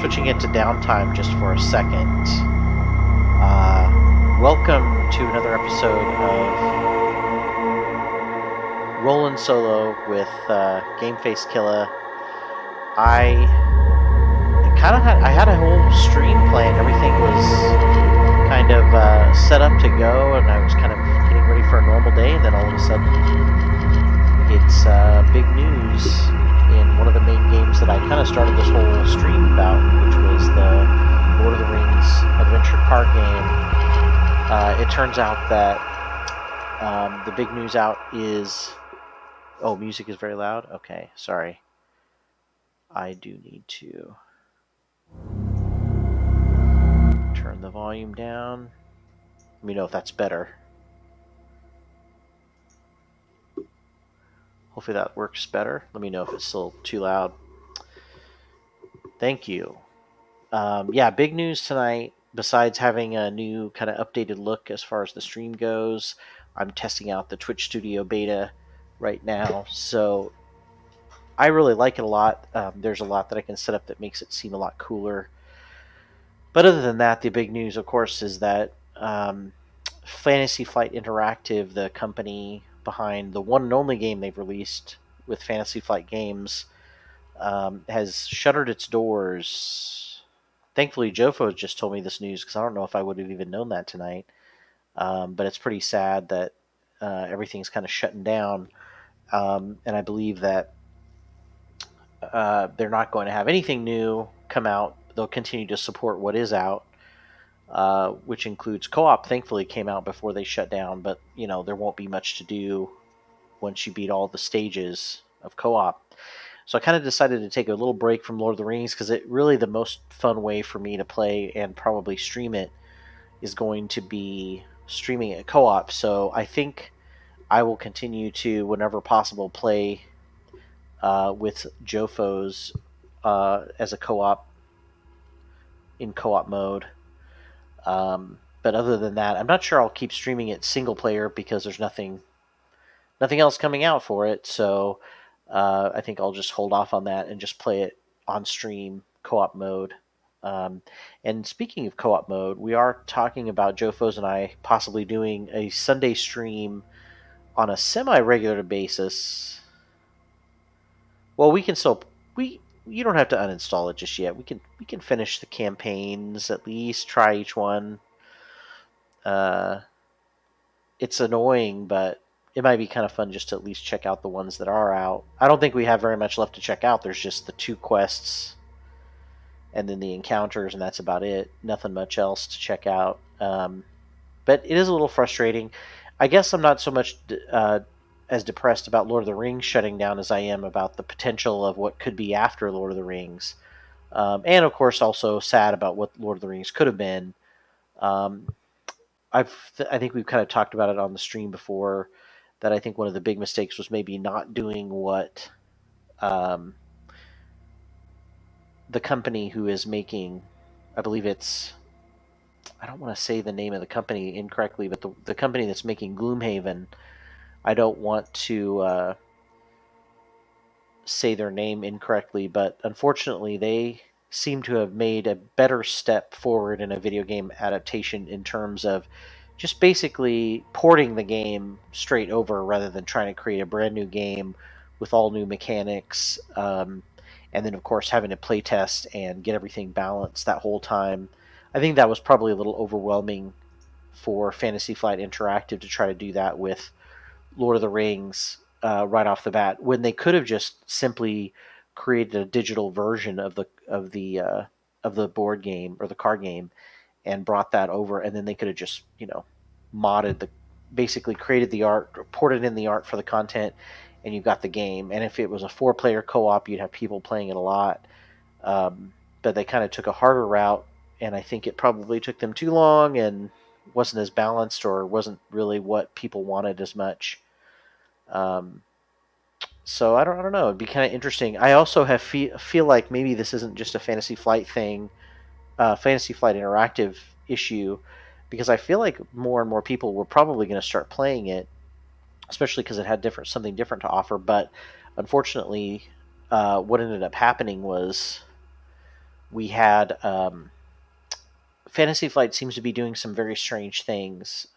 switching it to downtime just for a second. Welcome to another episode of Rollin' Solo with Game Face Killa. I had a whole stream planned. Everything was kind of set up to go, and I was kind of getting ready for a normal day, and then all of a sudden, it's big news in one of the main games that I kind of started this whole stream about, which was the Lord of the Rings adventure card game. It turns out that the big news out is... Oh, music is very loud? Okay, sorry. I do need to turn the volume down. Let me know if that's better. Hopefully that works better. Let me know if it's still too loud. Thank you. Big news tonight. Besides having a new kind of updated look as far as the stream goes, I'm testing out the Twitch Studio beta right now, so I really like it a lot. There's a lot that I can set up that makes it seem a lot cooler. But other than that, the big news, of course, is that Fantasy Flight Interactive, the company behind the one and only game they've released with Fantasy Flight Games, has shuttered its doors. Thankfully, Jofo just told me this news because I don't know if I would have even known that tonight. But it's pretty sad that everything's kind of shutting down. And I believe that they're not going to have anything new come out. They'll continue to support what is out, which includes co-op. Thankfully, came out before they shut down, but there won't be much to do once you beat all the stages of co-op. So I kind of decided to take a little break from Lord of the Rings because it really the most fun way for me to play and probably stream it is going to be streaming it co-op. So I think I will continue to, whenever possible, play with Jofo's as a co-op in co-op mode. But other than that, I'm not sure I'll keep streaming it single player because there's nothing else coming out for it. So I think I'll just hold off on that and just play it on stream co-op mode. And speaking of co-op mode, we are talking about Jofos and I possibly doing a Sunday stream on a semi-regular basis. Well, we can still you don't have to uninstall it just yet. We can finish the campaigns, at least try each one. It's annoying, but it might be kind of fun just to at least check out the ones that are out. I don't think we have very much left to check out. There's just the 2 quests and then the encounters, and that's about it. Nothing much else to check out. But it is a little frustrating. I guess I'm not so much as depressed about Lord of the Rings shutting down as I am about the potential of what could be after Lord of the Rings. And, of course, also sad about what Lord of the Rings could have been. I think we've kind of talked about it on the stream before, that I think one of the big mistakes was maybe not doing what the company who is making, I believe it's, I don't want to say the name of the company incorrectly, but the company that's making Gloomhaven, I don't want to say their name incorrectly, but unfortunately they seem to have made a better step forward in a video game adaptation in terms of just basically porting the game straight over rather than trying to create a brand new game with all new mechanics, and then of course having to play test and get everything balanced that whole time. I think that was probably a little overwhelming for Fantasy Flight Interactive to try to do that with Lord of the Rings right off the bat, when they could have just simply created a digital version of the board game or the card game and brought that over, and then they could have just modded basically created the art, ported in the art for the content, and you got the game. And if it was a 4-player co-op, you'd have people playing it a lot. But they kind of took a harder route, and I think it probably took them too long and wasn't as balanced, or wasn't really what people wanted as much. So I don't know. It'd be kind of interesting. I also feel like maybe this isn't just a Fantasy Flight thing, Fantasy Flight Interactive issue, because I feel like more and more people were probably going to start playing it, especially because it had something different to offer. But unfortunately, what ended up happening was we had Fantasy Flight seems to be doing some very strange things.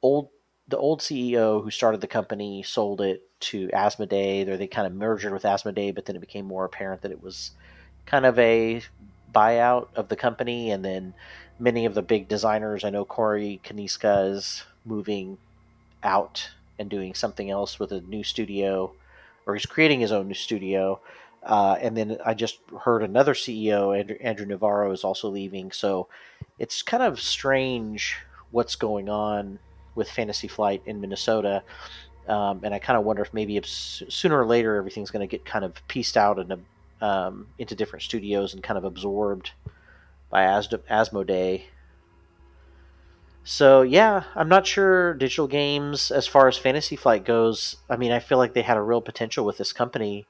Old the old CEO who started the company sold it to Asmodee. They kind of merged with Asmodee, but then it became more apparent that it was kind of a buyout of the company. And then many of the big designers, I know Corey Kaniska is moving out and doing something else with a new studio, or he's creating his own new studio. And then I just heard another CEO, Andrew Navarro, is also leaving. So it's kind of strange what's going on with Fantasy Flight in Minnesota. And I kind of wonder if maybe it's, sooner or later everything's going to get kind of pieced out into different studios and kind of absorbed by Asmodee. So yeah, I'm not sure digital games as far as Fantasy Flight goes. I mean, I feel like they had a real potential with this company.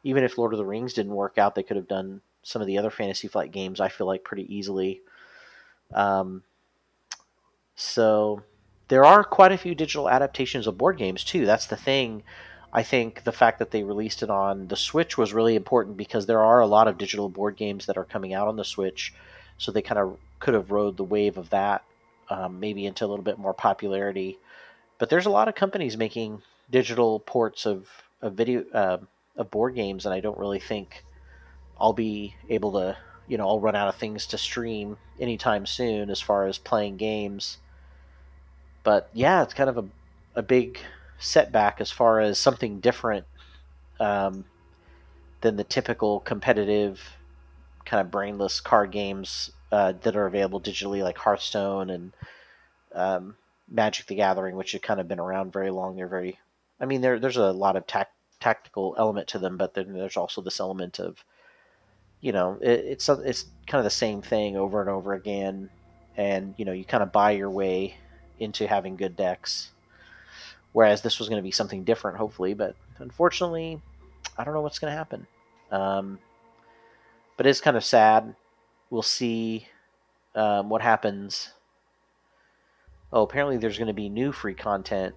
Even if Lord of the Rings didn't work out, they could have done some of the other Fantasy Flight games. I feel like pretty easily. Um, so there are quite a few digital adaptations of board games too. That's the thing. I think the fact that they released it on the Switch was really important because there are a lot of digital board games that are coming out on the Switch. So they kind of could have rode the wave of that, maybe into a little bit more popularity. But there's a lot of companies making digital ports of video of board games, and I don't really think I'll be able to. I'll run out of things to stream anytime soon as far as playing games. But yeah, it's kind of a big setback as far as something different um, than the typical competitive kind of brainless card games that are available digitally, like Hearthstone and um, Magic the Gathering, which have kind of been around very long. I mean, there's a lot of tactical element to them, but then there's also this element of, it's kind of the same thing over and over again, and you kind of buy your way into having good decks. Whereas this was going to be something different, hopefully, but unfortunately, I don't know what's going to happen. Um, but it's kind of sad. We'll see what happens. Oh, apparently there's going to be new free content.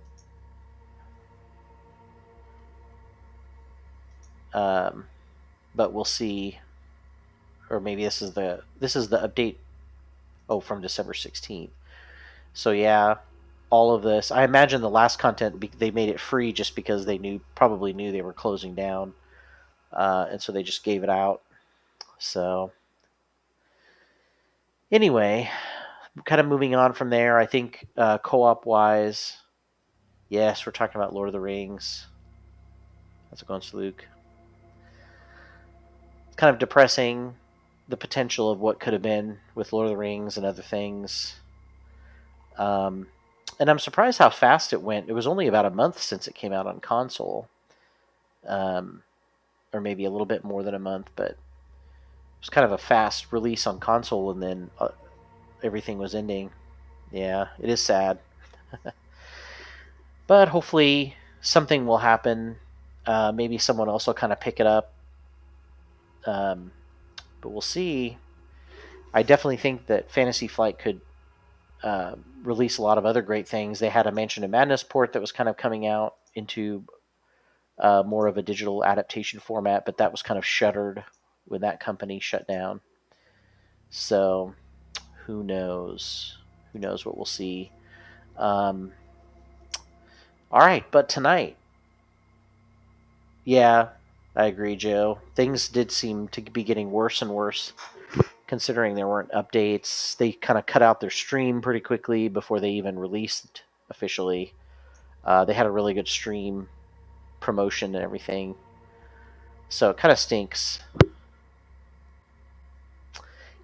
Um, but we'll see. Or maybe this is the update. Oh, from December 16th. So yeah, all of this. I imagine the last content they made it free just because they probably knew they were closing down, and so they just gave it out. So anyway, kind of moving on from there. I think co-op wise, yes, we're talking about Lord of the Rings. How's it going, Luke? It's kind of depressing, the potential of what could have been with Lord of the Rings and other things. Um, and I'm surprised how fast it went. It was only about a month since it came out on console, um, or maybe a little bit more than a month, but it was kind of a fast release on console, and then everything was ending. Yeah, it is sad. But hopefully something will happen. Maybe someone else will kind of pick it up. Um, but we'll see. I definitely think that Fantasy Flight could release a lot of other great things. They had a Mansion of Madness port that was kind of coming out into more of a digital adaptation format, but that was kind of shuttered when that company shut down. So who knows? Who knows what we'll see? Um, all right, but tonight, yeah, I agree, Joe. Things did seem to be getting worse and worse, considering there weren't updates. They kind of cut out their stream pretty quickly before they even released officially. They had a really good stream promotion and everything, so it kind of stinks.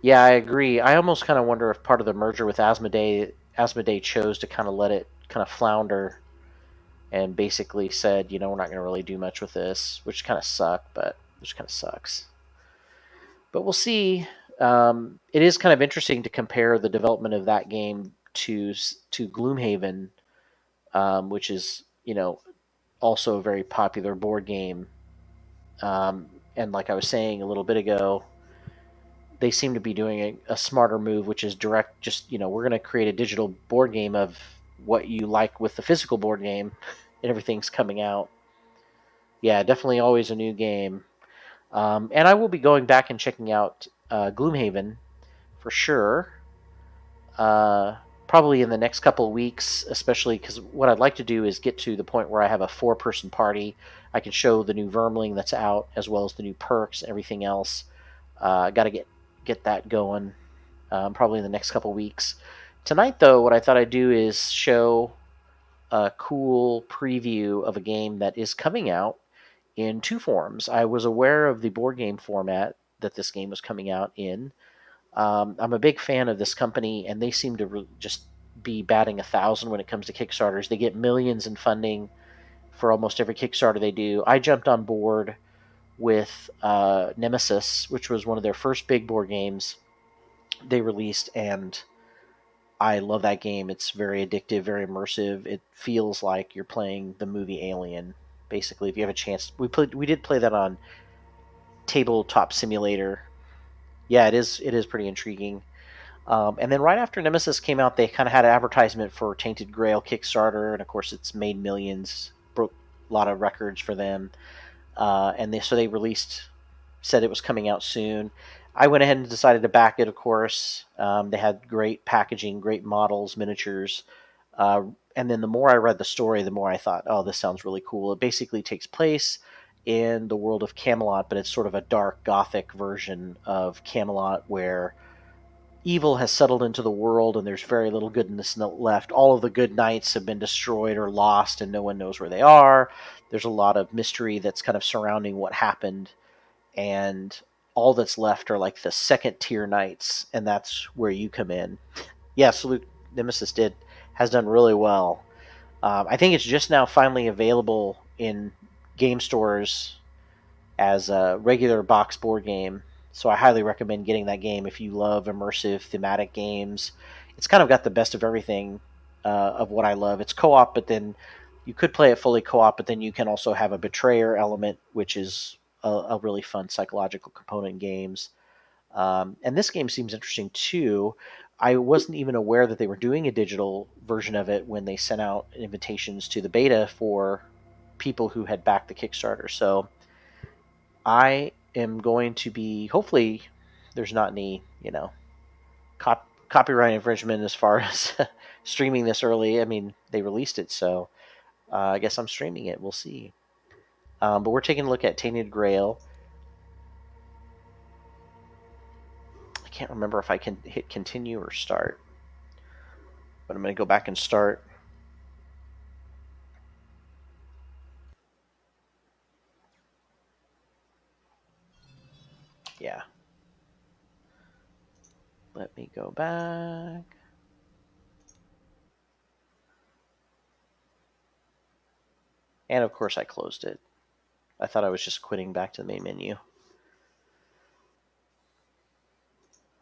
Yeah, I agree. I almost kind of wonder if part of the merger with Asmodee chose to kind of let it kind of flounder and basically said, we're not going to really do much with this, which kind of sucked, but which kind of sucks. But we'll see. It is kind of interesting to compare the development of that game to Gloomhaven, which is also a very popular board game. And like I was saying a little bit ago, they seem to be doing a smarter move, which is direct. Just we're going to create a digital board game of what you like with the physical board game, and everything's coming out. Yeah, definitely always a new game. And I will be going back and checking out Gloomhaven for sure. Uh, Probably in the next couple of weeks, especially because what I'd like to do is get to the point where I have a 4-person party. I can show the new Vermling that's out, as well as the new perks and everything else. I got to get that going, probably in the next couple of weeks. Tonight, though, what I thought I'd do is show a cool preview of a game that is coming out in two forms. I was aware of the board game format that this game was coming out in. I'm a big fan of this company, and they seem to just be batting 1,000 when it comes to Kickstarters. They get millions in funding for almost every Kickstarter they do. I jumped on board with Nemesis, which was one of their first big board games they released, and I love that game. It's very addictive, very immersive. It feels like you're playing the movie Alien. Basically, if you have a chance, we did play that on Tabletop Simulator. Yeah, it is pretty intriguing. And then right after Nemesis came out, they kind of had an advertisement for Tainted Grail Kickstarter, and of course, it's made millions, broke a lot of records for them. And they released, said it was coming out soon. I went ahead and decided to back it. Of course, they had great packaging, great models, miniatures. Uh, and then the more I read the story, the more I thought, oh, this sounds really cool. It basically takes place in the world of Camelot, but it's sort of a dark gothic version of Camelot where evil has settled into the world and there's very little goodness left. All of the good knights have been destroyed or lost and no one knows where they are. There's a lot of mystery that's kind of surrounding what happened, and all that's left are like the second tier knights, and that's where you come in. Yeah, Salute Nemesis did has done really well. I think it's just now finally available in game stores as a regular box board game. So I highly recommend getting that game if you love immersive thematic games. It's kind of got the best of everything of what I love. It's co-op, but then you could play it fully co-op, but then you can also have a betrayer element, which is a really fun psychological component in games. And this game seems interesting too. I wasn't even aware that they were doing a digital version of it when they sent out invitations to the beta for people who had backed the Kickstarter. So I am going to be, hopefully there's not any, copyright infringement as far as streaming this early. I mean, they released it, so I guess I'm streaming it. We'll see. But we're taking a look at Tainted Grail. I can't remember if I can hit continue or start, but I'm going to go back and start. Yeah. Let me go back. And of course, I closed it. I thought I was just quitting back to the main menu.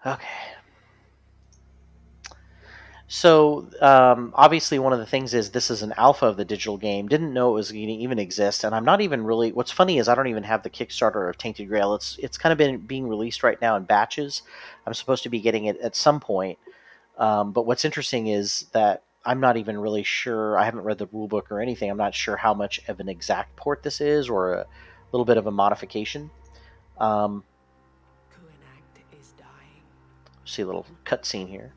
Okay. So obviously, one of the things is this is an alpha of the digital game. Didn't know it was going to even exist, and I'm not even really. What's funny is I don't even have the Kickstarter of Tainted Grail. It's kind of been being released right now in batches. I'm supposed to be getting it at some point, but what's interesting is that I'm not even really sure. I haven't read the rule book or anything. I'm not sure how much of an exact port this is, or a little bit of a modification. Um, is dying. See a little cutscene here.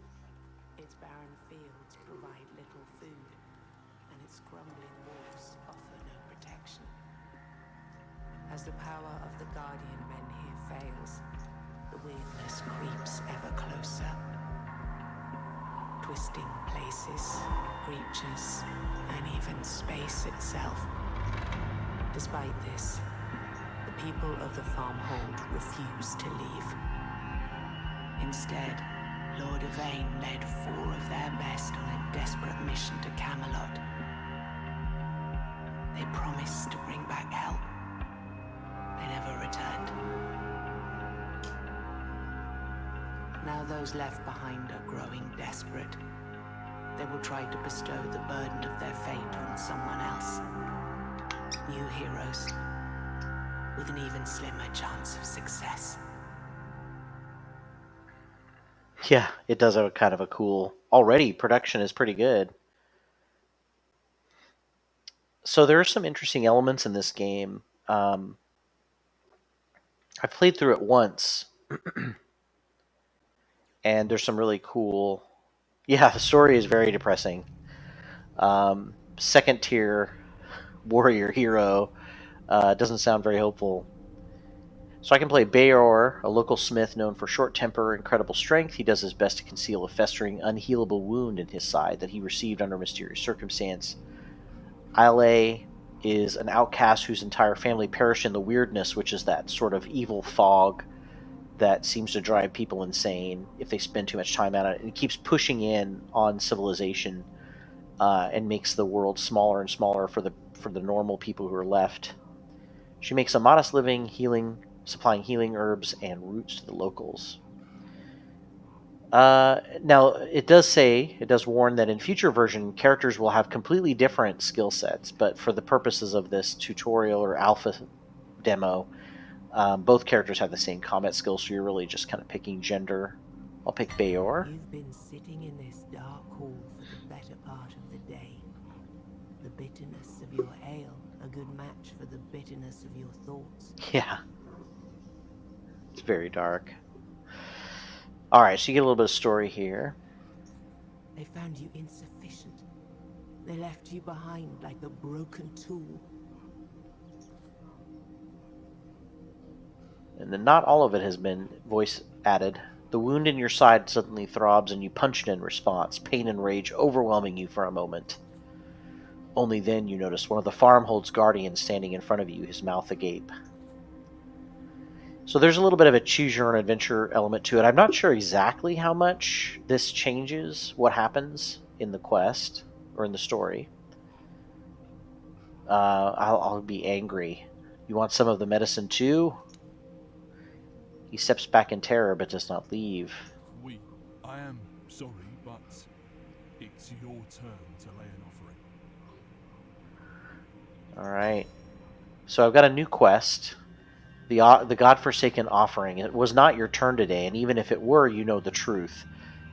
Its barren fields provide little food, and its crumbling walls offer no protection. As the power of the guardian men here fails, the weirdness creeps ever closer. Twisting places, creatures, and even space itself. Despite this, the people of the Farmhold refuse to leave. Instead, Lord Yvain led 4 of their best on a desperate mission to Camelot. They promised to bring back help. They never returned. Now those left behind are growing desperate. They will try to bestow the burden of their fate on someone else. New heroes, with an even slimmer chance of success. Yeah, it does have a kind of a cool. Already, production is pretty good. So there are some interesting elements in this game. I've played through it once, and there's some really cool. Yeah, the story is very depressing. Second tier warrior hero doesn't sound very hopeful. So I can play Bayor, a local smith known for short temper, incredible strength. He does his best to conceal a festering, unhealable wound in his side that he received under mysterious circumstance. Ile is an outcast whose entire family perished in the weirdness, which is that sort of evil fog that seems to drive people insane if they spend too much time on it. And it keeps pushing in on civilization and makes the world smaller and smaller for the normal people who are left. She makes a modest living supplying healing herbs and roots to the locals. Now, it does warn that in future version, characters will have completely different skill sets, but for the purposes of this tutorial or alpha demo, both characters have the same combat skills, so you're really just kind of picking gender. I'll pick Bayor. You've been sitting in this dark hall for the better part of the day. The bitterness of your ale, a good match for the bitterness of your thoughts. Yeah, it's very dark. All right, so you get a little bit of story here. They found you insufficient. They left you behind like a broken tool. And then not all of it has been voice added. The wound in your side suddenly throbs and you punch it in response, pain and rage overwhelming you for a moment. Only then you notice one of the farmhold's guardians standing in front of you, his mouth agape. So there's a little bit of a choose your own adventure element to it. I'm not sure exactly how much this changes what happens in the quest or in the story. I'll be angry. You want some of the medicine too? He steps back in terror but does not leave. I am sorry, but it's your turn to lay an offering. Alright. So I've got a new quest. The godforsaken offering. It was not your turn today, and even if it were, you know the truth.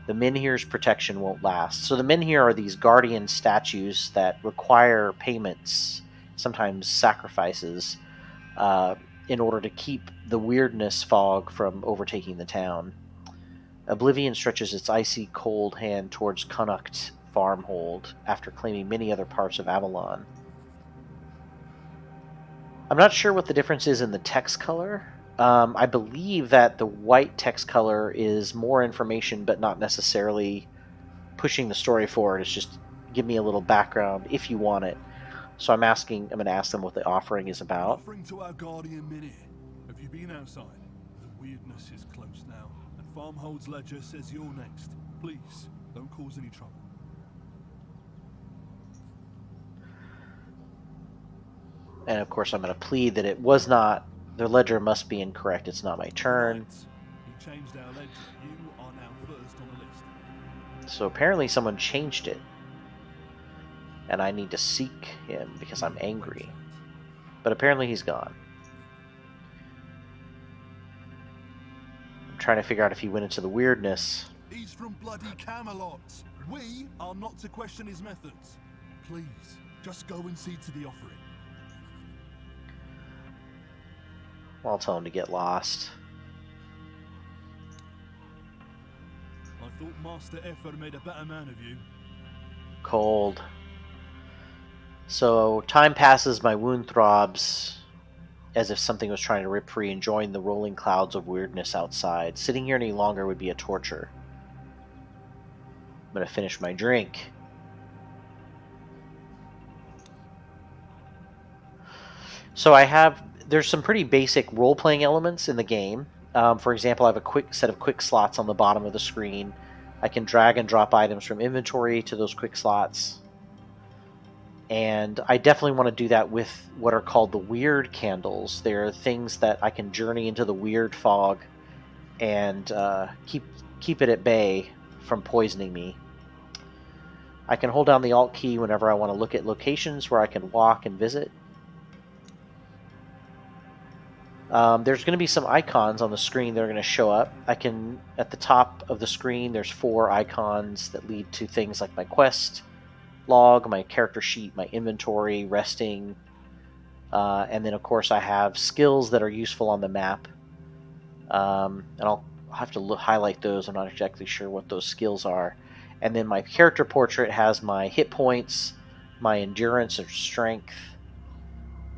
The Menhir's protection won't last. So the Menhir are these guardian statues that require payments, sometimes sacrifices, in order to keep the weirdness fog from overtaking the town. Oblivion stretches its icy cold hand towards Connacht Farmhold after claiming many other parts of Avalon. I'm not sure what the difference is in the text color. I believe that the white text color is more information, but not necessarily pushing the story forward. It's just give me a little background if you want it. So I'm going to ask them what the offering is An about. offering to our guardian Minnie. Have you been outside? The weirdness is close now, and Farmhold's ledger says you're next. Please, don't cause any trouble. And of course, I'm going to plead that it was not. The ledger must be incorrect. It's not my turn. Right. You changed our ledger. You are now first on the list. So apparently, someone changed it. And I need to seek him because I'm angry. But apparently, he's gone. I'm trying to figure out if he went into the weirdness. He's from bloody Camelot. We are not to question his methods. Please, just go and see to the offering. I'll tell him to get lost. I thought Master Effer made a better man of you. Cold. So time passes, my wound throbs as if something was trying to rip free and join the rolling clouds of weirdness outside. Sitting here any longer would be a torture. I'm going to finish my drink. So there's some pretty basic role-playing elements in the game. For example, I have a quick set of quick slots on the bottom of the screen. I can drag and drop items from inventory to those quick slots. And I definitely want to do that with what are called the weird candles. They're things that I can journey into the weird fog and keep it at bay from poisoning me. I can hold down the Alt key whenever I want to look at locations where I can walk and visit. There's going to be some icons on the screen that are going to show up. At the top of the screen, there's 4 icons that lead to things like my quest log, my character sheet, my inventory, resting, and then of course I have skills that are useful on the map. And I'll have to highlight those. I'm not exactly sure what those skills are. And then my character portrait has my hit points, my endurance or strength,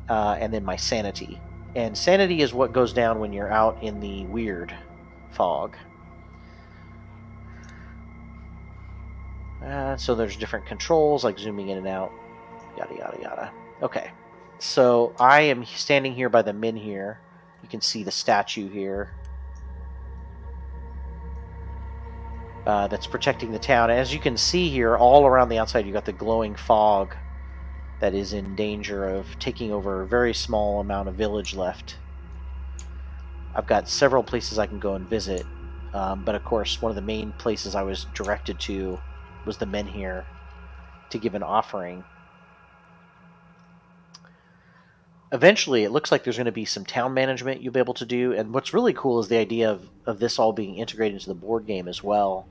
and then my sanity. And sanity is what goes down when you're out in the weird fog. So there's different controls like zooming in and out, yada yada yada. Okay, so I am standing here by the menhir. You can see the statue here that's protecting the town. As you can see here, all around the outside, you got the glowing fog that is in danger of taking over a very small amount of village left. I've got several places I can go and visit, but of course, one of the main places I was directed to was the menhir to give an offering. Eventually, it looks like there's going to be some town management you'll be able to do, and what's really cool is the idea of this all being integrated into the board game as well.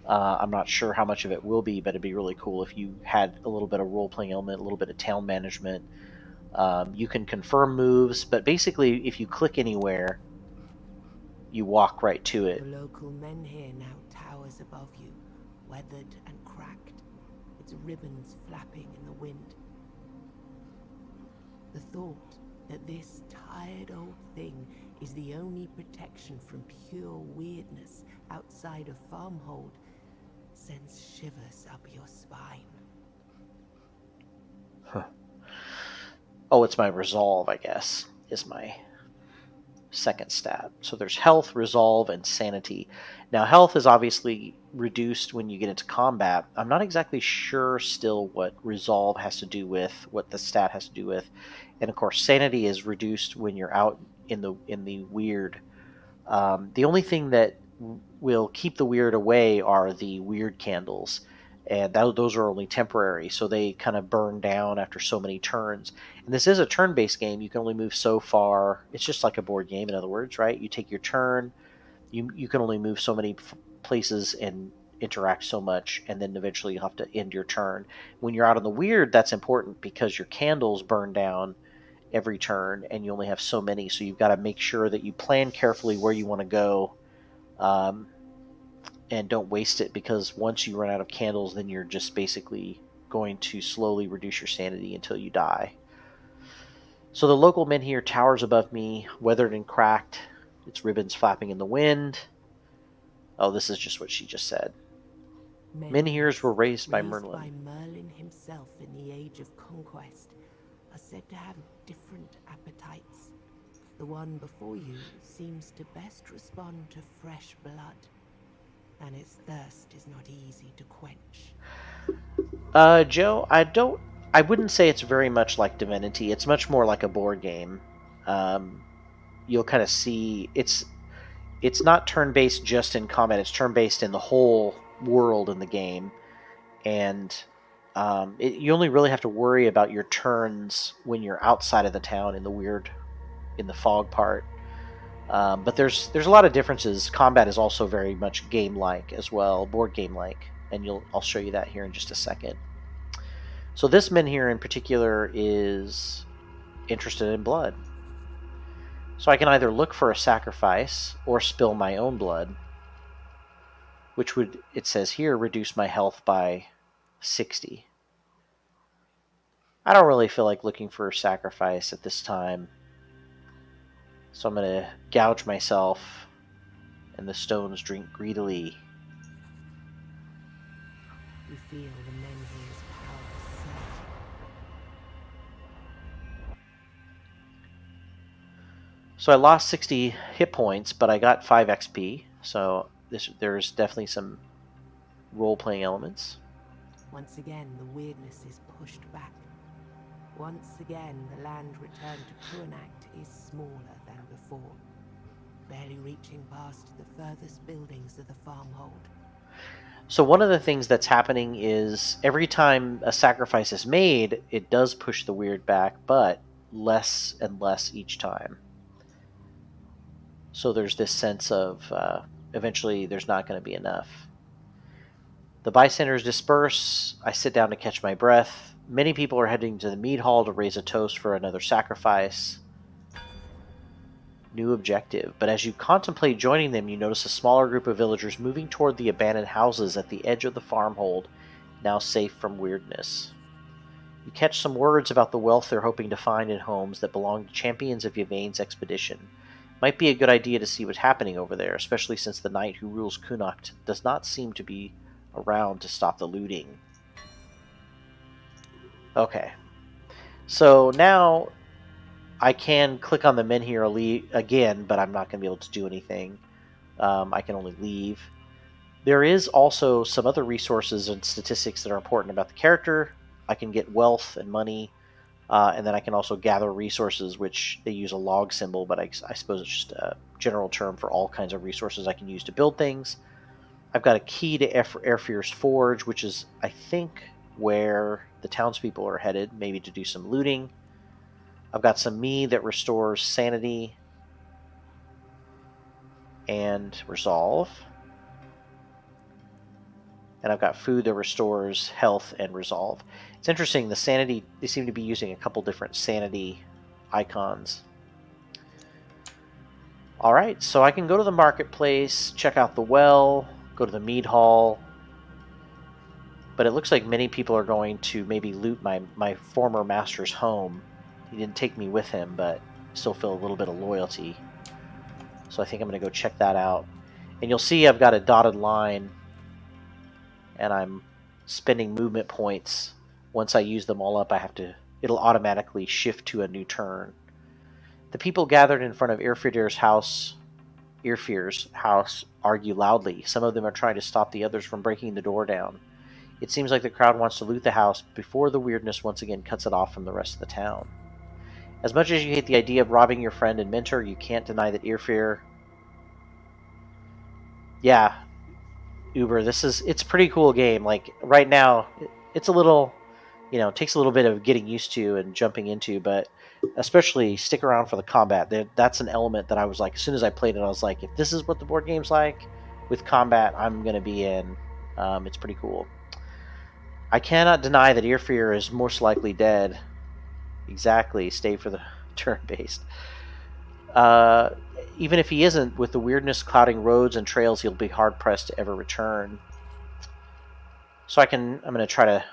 I'm not sure how much of it will be, but it'd be really cool if you had a little bit of role-playing element, a little bit of town management. You can confirm moves, but basically, if you click anywhere, you walk right to it. The local menhir now towers above you, weathered and cracked, its ribbons flapping in the wind. The thought that this tired old thing is the only protection from pure weirdness outside of Farmhold sends shivers up your spine. Huh. Oh, it's my resolve, I guess, is my second stat. So there's health, resolve, and sanity. Now, health is obviously reduced when you get into combat. I'm not exactly sure still what resolve has to do with, what the stat has to do with. And of course, sanity is reduced when you're out in the weird. The only thing that will keep the weird away are the weird candles, and those are only temporary, so they kind of burn down after so many turns. And this is a turn-based game; you can only move so far. It's just like a board game, in other words, right? You take your turn, you can only move so many places and interact so much, and then eventually you have to end your turn. When you're out on the weird, that's important because your candles burn down every turn, and you only have so many. So you've got to make sure that you plan carefully where you want to go, um, and don't waste it, because once you run out of candles, then you're just basically going to slowly reduce your sanity until you die. So the local menhir towers above me, weathered and cracked, its ribbons flapping in the wind. Oh, this is just what she just said. Menhirs were raised by Merlin. Merlin himself in the Age of Conquest, are said to have different appetites. The one before you seems to best respond to fresh blood, and its thirst is not easy to quench. Joe, I wouldn't say it's very much like Divinity. It's much more like a board game. Um, you'll kind of see it's not turn-based just in combat. It's turn-based in the whole world in the game, and you only really have to worry about your turns when you're outside of the town in the fog part. But there's a lot of differences. Combat is also very much game-like as well, board game-like, and I'll show you that here in just a second. So this menhir in particular is interested in blood. So I can either look for a sacrifice or spill my own blood, which would, it says here, reduce my health by 60. I don't really feel like looking for a sacrifice at this time, so I'm going to gouge myself, and the stones drink greedily. You feel the menhir's power surging. So I lost 60 hit points, but I got 5 XP, so there's definitely some role-playing elements. Once again, the weirdness is pushed back. Once again, the land returned to Kuanacht is smaller than before, barely reaching past the furthest buildings of the farmhold. So one of the things that's happening is every time a sacrifice is made, it does push the weird back, but less and less each time. So there's this sense of eventually there's not going to be enough. The bystanders disperse. I sit down to catch my breath. Many people are heading to the mead hall to raise a toast for another sacrifice. New objective. But as you contemplate joining them, you notice a smaller group of villagers moving toward the abandoned houses at the edge of the farmhold, now safe from weirdness. You catch some words about the wealth they're hoping to find in homes that belong to champions of Yvain's expedition. Might be a good idea to see what's happening over there, especially since the knight who rules Connacht does not seem to be around to stop the looting. Okay. So now I can click on the men here again, but I'm not going to be able to do anything. I can only leave. There is also some other resources and statistics that are important about the character. I can get wealth and money, and then I can also gather resources, which they use a log symbol, but I suppose it's just a general term for all kinds of resources I can use to build things. I've got a key to Airfear's Forge, which is, I think, where the townspeople are headed, maybe to do some looting. I've got some me that restores sanity and resolve. And I've got food that restores health and resolve. It's interesting, the sanity, they seem to be using a couple different sanity icons. Alright, so I can go to the marketplace, check out the well, go to the mead hall, but it looks like many people are going to maybe loot my former master's home. He didn't take me with him, but still feel a little bit of loyalty. So I think I'm going to go check that out. And you'll see I've got a dotted line, and I'm spending movement points. Once I use them all up, it'll automatically shift to a new turn. The people gathered in front of Airfear's house argue loudly. Some of them are trying to stop the others from breaking the door down. It seems like the crowd wants to loot the house before the weirdness once again cuts it off from the rest of the town. As much as you hate the idea of robbing your friend and mentor, you can't deny that Airfear... Yeah, Uber, it's a pretty cool game. Like, right now, it's a little... it takes a little bit of getting used to and jumping into, but especially stick around for the combat. That's an element that I was like, as soon as I played it, I was like, if this is what the board game's like with combat, I'm going to be in. It's pretty cool. I cannot deny that Earfear is most likely dead. Exactly, stay for the turn-based. Uh, Even if he isn't, with the weirdness clouding roads and trails, he'll be hard-pressed to ever return. So I'm going to try to...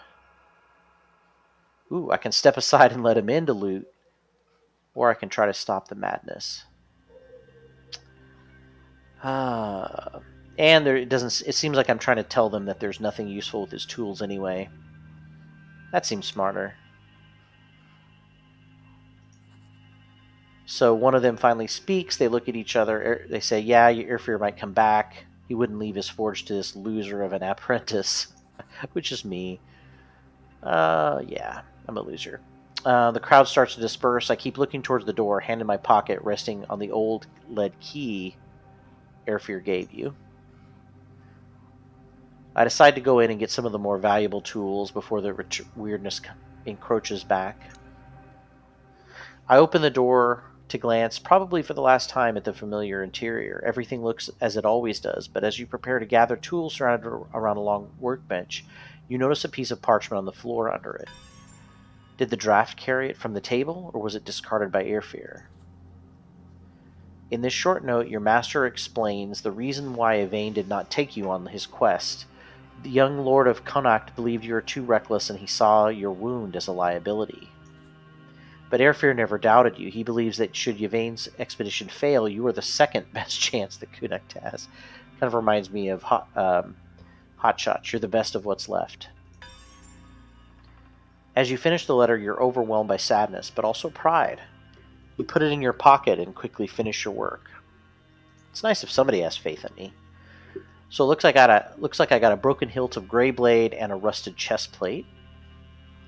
Ooh, I can step aside and let him in to loot. Or I can try to stop the madness. And it seems like I'm trying to tell them that there's nothing useful with his tools anyway. That seems smarter. So one of them finally speaks. They look at each other. They say, yeah, your Earfear might come back. He wouldn't leave his forge to this loser of an apprentice. Which is me. Yeah, I'm a loser. The crowd starts to disperse. I keep looking towards the door, hand in my pocket, resting on the old lead key Airfear gave you. I decide to go in and get some of the more valuable tools before the weirdness encroaches back. I open the door to glance, probably for the last time, at the familiar interior. Everything looks as it always does, but as you prepare to gather tools surrounded around a long workbench, you notice a piece of parchment on the floor under it. Did the draft carry it from the table, or was it discarded by Airfear? In this short note, your master explains the reason why Yvain did not take you on his quest. The young lord of Connacht believed you were too reckless, and he saw your wound as a liability. But Airfear never doubted you. He believes that should Yvain's expedition fail, you are the second best chance that Connacht has. Kind of reminds me of Hot Shots. You're the best of what's left. As you finish the letter, you're overwhelmed by sadness, but also pride. You put it in your pocket and quickly finish your work. It's nice if somebody has faith in me. So it looks like I got a broken hilt of gray blade and a rusted chest plate.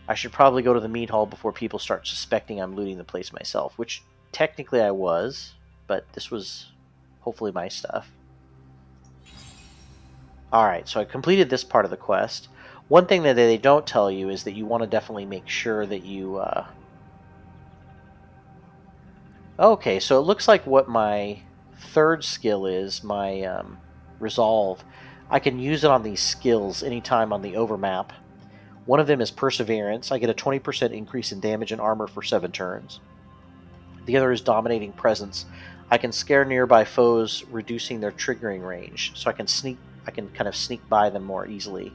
I should probably go to the mead hall before people start suspecting I'm looting the place myself, which technically I was, but this was hopefully my stuff. Alright, so I completed this part of the quest. One thing that they don't tell you is that you want to definitely make sure that you... Okay, so it looks like what my third skill is, my resolve. I can use it on these skills anytime on the overmap. One of them is Perseverance. I get a 20% increase in damage and armor for 7 turns. The other is Dominating Presence. I can scare nearby foes, reducing their triggering range, so I can kind of sneak by them more easily.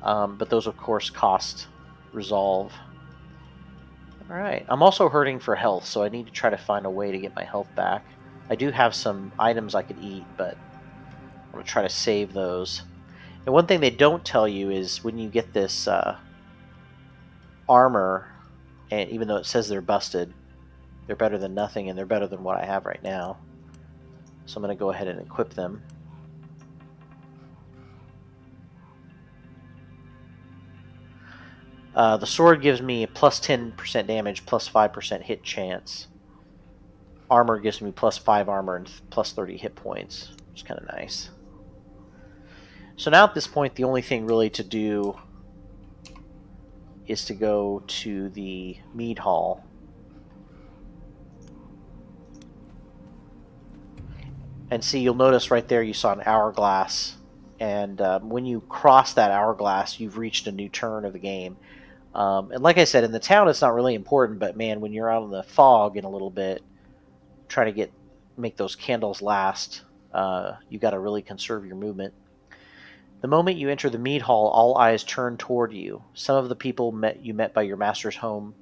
But those, of course, cost resolve. All right. I'm also hurting for health, so I need to try to find a way to get my health back. I do have some items I could eat, but I'm going to try to save those. And one thing they don't tell you is when you get this armor, and even though it says they're busted, they're better than nothing, and they're better than what I have right now. So I'm going to go ahead and equip them. The sword gives me a plus 10% damage, plus 5% hit chance. Armor gives me plus 5 armor and plus 30 hit points, which is kind of nice. So now at this point, the only thing really to do is to go to the mead hall. And see, you'll notice right there you saw an hourglass. And when you cross that hourglass, you've reached a new turn of the game. And like I said, in the town, it's not really important. But man, when you're out in the fog in a little bit, trying to make those candles last, you got to really conserve your movement. The moment you enter the mead hall, all eyes turn toward you. Some of the people you met by your mentor's home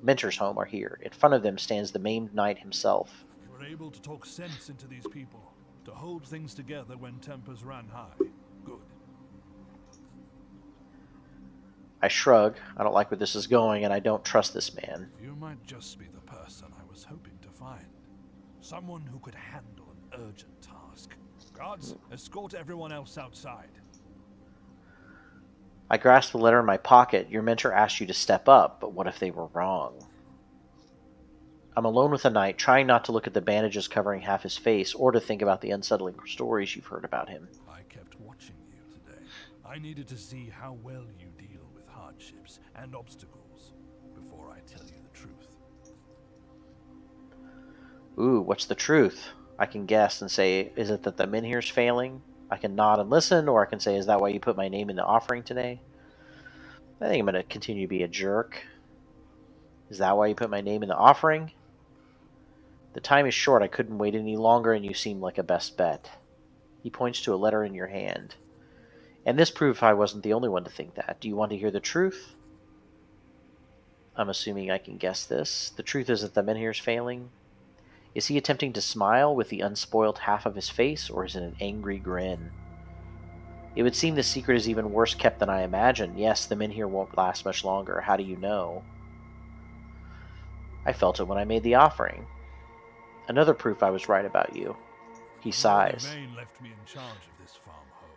are here. In front of them stands the maimed knight himself. You were able to talk sense into these people, to hold things together when tempers ran high. Good. I shrug. I don't like where this is going, and I don't trust this man. You might just be the person I was hoping to find. Someone who could handle an urgent task. Guards, escort everyone else outside. I grasp the letter in my pocket. Your mentor asked you to step up, but what if they were wrong? I'm alone with the knight, trying not to look at the bandages covering half his face or to think about the unsettling stories you've heard about him. I kept watching you today. I needed to see how well you deal with hardships and obstacles before I tell you the truth. Ooh, what's the truth? I can guess and say, is it that the Menhir's failing? I can nod and listen, or I can say, is that why you put my name in the offering today? I think I'm going to continue to be a jerk. Is that why you put my name in the offering? The time is short. I couldn't wait any longer, and you seem like a best bet. He points to a letter in your hand. And this proved I wasn't the only one to think that. Do you want to hear the truth? I'm assuming I can guess this. The truth is that the Menhir's failing. Is he attempting to smile with the unspoiled half of his face, or is it an angry grin? It would seem the secret is even worse kept than I imagined. Yes, the Menhir won't last much longer. How do you know? I felt it when I made the offering. Another proof I was right about you. He sighs. Lord Yvain left me in charge of this farmhold.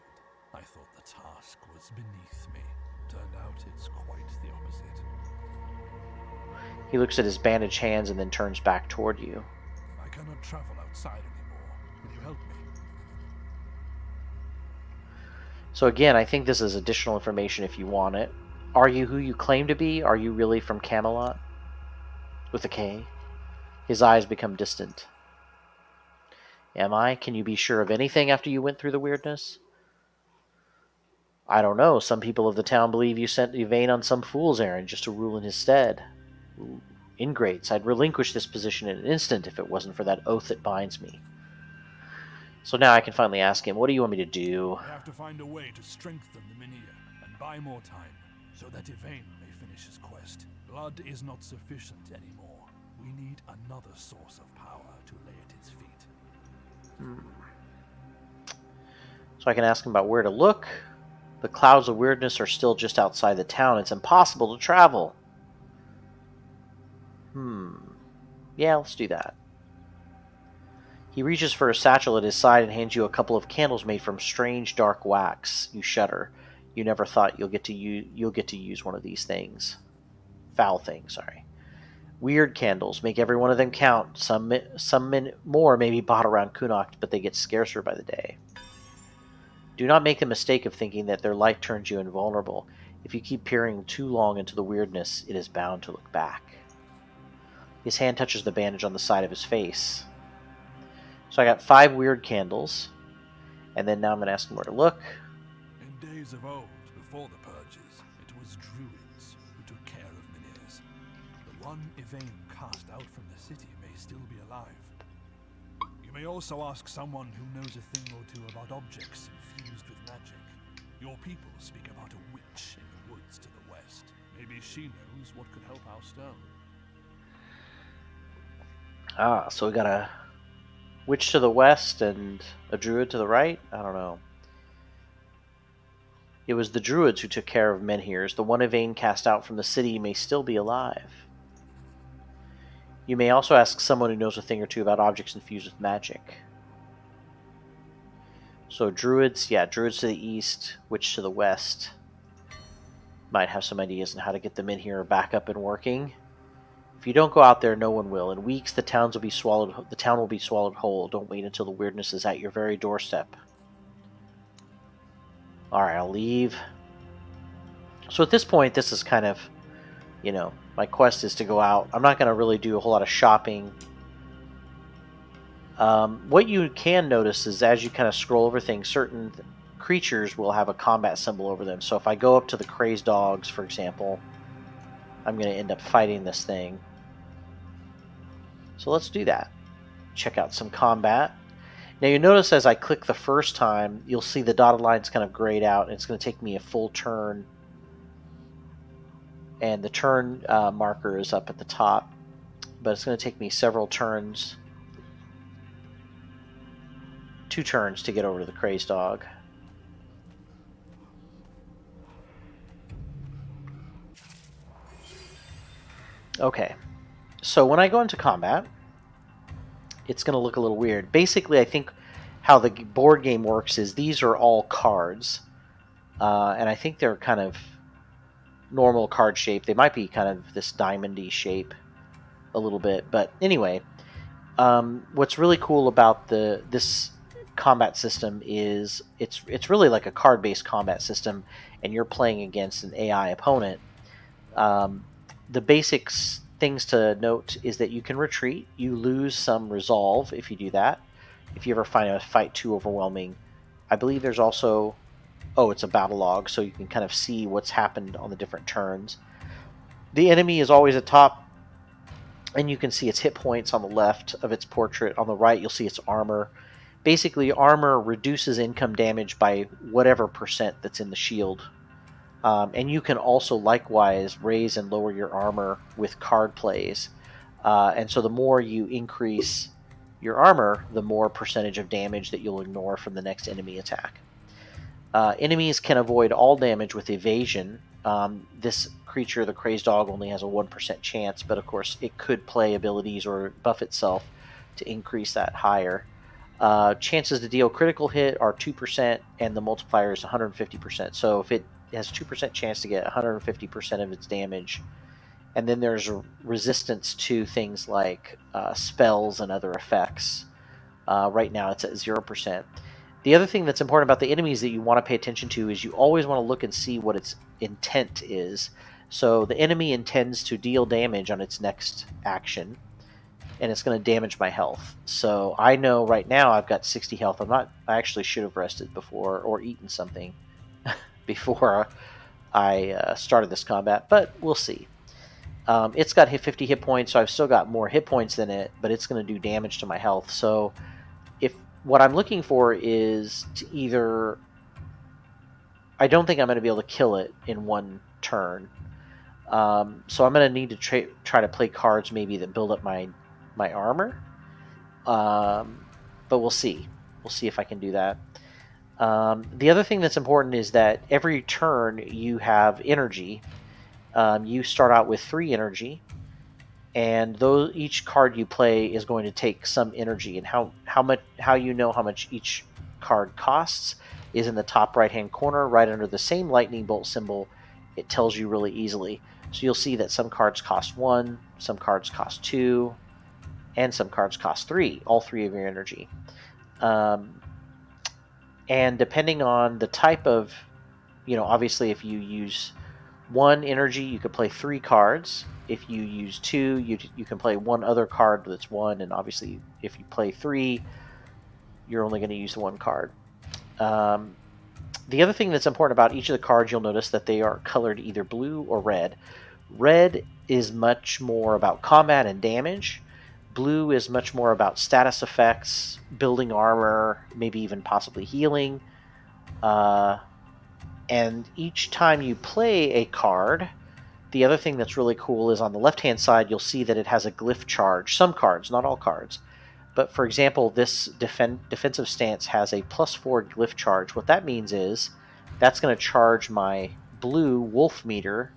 I thought the task was beneath me. Turned out it's quite the opposite. He looks at his bandaged hands and then turns back toward you. I cannot travel outside anymore. Will you help me? So again, I think this is additional information if you want it. Are you who you claim to be? Are you really from Camelot? With a K? His eyes become distant. Am I? Can you be sure of anything after you went through the weirdness? I don't know. Some people of the town believe you sent Yvain on some fool's errand just to rule in his stead. Ooh, ingrates. I'd relinquish this position in an instant if it wasn't for that oath that binds me. So now I can finally ask him, what do you want me to do? I have to find a way to strengthen the Menhir and buy more time, so that Yvain may finish his quest. Blood is not sufficient anymore. We need another source of power to lay at its feet. So I can ask him about where to look. The clouds of weirdness are still just outside the town. It's impossible to travel. Yeah, let's do that. He reaches for a satchel at his side and hands you a couple of candles made from strange dark wax. You shudder. You never thought you'll get to use one of these things. Foul things, sorry. Weird candles. Make every one of them count. Some more may be bought around Kunakt, but they get scarcer by the day. Do not make the mistake of thinking that their light turns you invulnerable. If you keep peering too long into the weirdness, it is bound to look back. His hand touches the bandage on the side of his face. So I got 5 weird candles, and then now I'm going to ask him where to look. In days of old, before the purges, it was druids who took care of Menhirs. The one Yvain cast out from the city may still be alive. You may also ask someone who knows a thing or two about objects infused with magic. Your people speak about a witch in the woods to the west. Maybe she knows what could help our stone. So we got a witch to the west and a druid to the right? I don't know. It was the druids who took care of Menhirs. The one Yvain cast out from the city may still be alive. You may also ask someone who knows a thing or two about objects infused with magic. So druids, yeah, druids to the east, witch to the west. Might have some ideas on how to get the Menhir back up and working. If you don't go out there, no one will. In weeks, the town will be swallowed whole. Don't wait until the weirdness is at your very doorstep. Alright, I'll leave. So at this point, this is kind of, my quest is to go out. I'm not going to really do a whole lot of shopping. What you can notice is as you kind of scroll over things, certain creatures will have a combat symbol over them. So if I go up to the crazed dogs, for example, I'm going to end up fighting this thing. So let's do that. Check out some combat. Now you notice as I click the first time, you'll see the dotted lines kind of grayed out, and it's going to take me a full turn. And the turn marker is up at the top, but it's going to take me several turns. 2 turns to get over to the crazed dog. Okay, so when I go into combat, it's going to look a little weird. Basically, I think how the board game works is these are all cards, and I think they're kind of normal card shape. They might be kind of this diamondy shape a little bit, but anyway, what's really cool about this combat system is it's really like a card-based combat system, and you're playing against an AI opponent. The basics things to note is that you can retreat. You lose some resolve if you do that. If you ever find a fight too overwhelming, I believe there's also it's a battle log, so you can kind of see what's happened on the different turns. The enemy is always at top, and you can see its hit points on the left of its portrait. On the right, you'll see its armor. Basically, armor reduces income damage by whatever percent that's in the shield. And you can also likewise raise and lower your armor with card plays. And so the more you increase your armor, the more percentage of damage that you'll ignore from the next enemy attack. Enemies can avoid all damage with evasion. This creature, the crazed dog, only has a 1% chance, but of course it could play abilities or buff itself to increase that higher. Chances to deal critical hit are 2%, and the multiplier is 150%. So if it has 2% chance to get 150% of its damage, and then there's a resistance to things like spells and other effects. Right now it's at 0%. The other thing that's important about the enemies that you want to pay attention to is you always want to look and see what its intent is. So the enemy intends to deal damage on its next action, and it's going to damage my health. So I know right now I've got 60 health. I actually should have rested before or eaten something before I started this combat, but we'll see. It's got 50 hit points, so I've still got more hit points than it, but it's going to do damage to my health. So if what I'm looking for is to either... I don't think I'm going to be able to kill it in one turn. So I'm going to need to try to play cards maybe that build up my armor. But we'll see. We'll see if I can do that. The other thing that's important is that every turn you have energy. You start out with 3 energy, and each card you play is going to take some energy. And how you know how much each card costs is in the top right hand corner, right under the same lightning bolt symbol. It tells you really easily. So you'll see that some cards cost 1, some cards cost 2, and some cards cost 3, all 3 of your energy. And depending on the type of, obviously if you use 1 energy, you could play 3 cards. If you use 2, you can play 1 other card that's 1, and obviously if you play 3, you're only going to use 1 card. The other thing that's important about each of the cards, you'll notice that they are colored either blue or red. Red is much more about combat and damage. blue is much more about status effects, building armor, maybe even possibly healing. And each time you play a card, the other thing that's really cool is on the left-hand side, you'll see that it has a glyph charge. Some cards, not all cards. But for example, this defensive stance has a +4 glyph charge. What that means is that's going to charge my blue wolf meter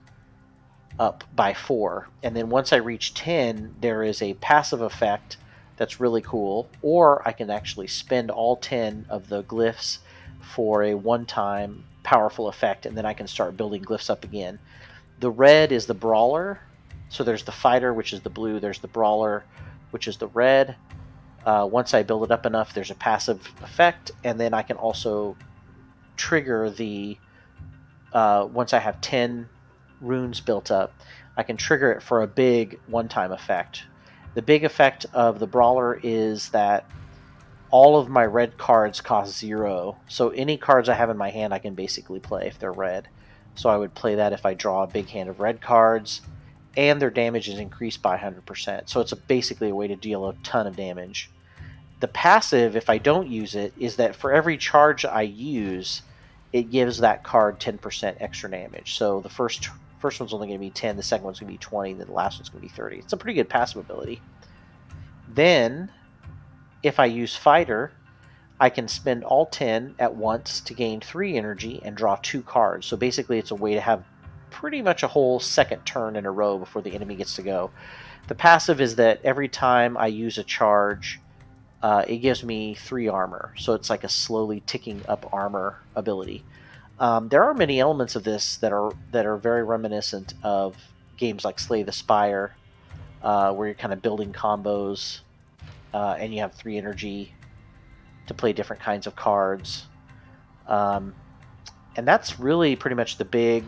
up by 4. And then once I reach 10, there is a passive effect that's really cool. Or I can actually spend all 10 of the glyphs for a one-time powerful effect, and then I can start building glyphs up again. The red is the brawler. So there's the fighter, which is the blue. There's the brawler, which is the red. Once I build it up enough, there's a passive effect, and then I can also trigger the once I have 10 runes built up, I can trigger it for a big one-time effect. The big effect of the brawler is that all of my red cards cost 0, so any cards I have in my hand I can basically play if they're red. So I would play that if I draw a big hand of red cards, and their damage is increased by 100%. So it's basically a way to deal a ton of damage. The passive, if I don't use it, is that for every charge I use, it gives that card 10% extra damage. So the first one's only going to be 10, the second one's going to be 20, then the last one's going to be 30. It's a pretty good passive ability. Then, if I use Fighter, I can spend all 10 at once to gain 3 energy and draw 2 cards. So basically it's a way to have pretty much a whole second turn in a row before the enemy gets to go. The passive is that every time I use a charge, it gives me 3 armor, so it's like a slowly ticking up armor ability. There are many elements of this that are very reminiscent of games like Slay the Spire, where you're kind of building combos, and you have 3 energy to play different kinds of cards. And that's really pretty much the big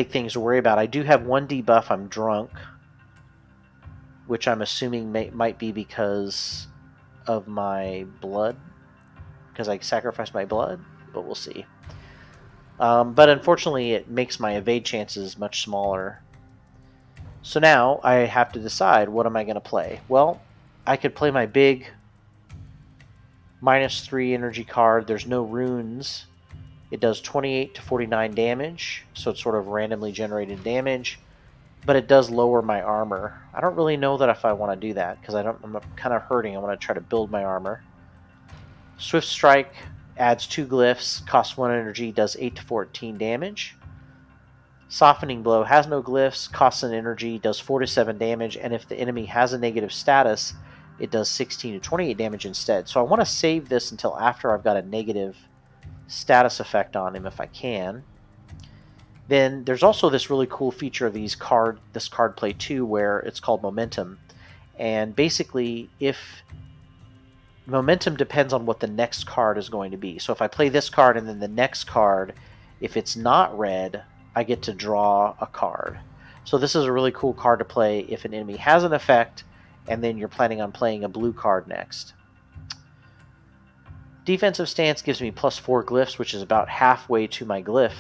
things to worry about. I do have 1 debuff. I'm drunk, which I'm assuming might be because of my blood, because I sacrificed my blood, but we'll see. But unfortunately, it makes my evade chances much smaller. So now I have to decide, what am I going to play? Well, I could play my big -3 energy card. There's no runes. It does 28 to 49 damage, so it's sort of randomly generated damage, but it does lower my armor. I don't really know that if I want to do that, because I'm kind of hurting. I want to try to build my armor. Swift Strike adds 2 glyphs, costs 1 energy, does 8 to 14 damage. Softening Blow has no glyphs, costs an energy, does 4 to 7 damage, and if the enemy has a negative status, it does 16 to 28 damage instead. So I want to save this until after I've got a negative status effect on him if I can. Then there's also this really cool feature of this card play too, where it's called Momentum. And basically, if momentum depends on what the next card is going to be. So if I play this card and then the next card, if it's not red, I get to draw a card. So this is a really cool card to play if an enemy has an effect and then you're planning on playing a blue card next. Defensive Stance gives me +4 glyphs, which is about halfway to my glyph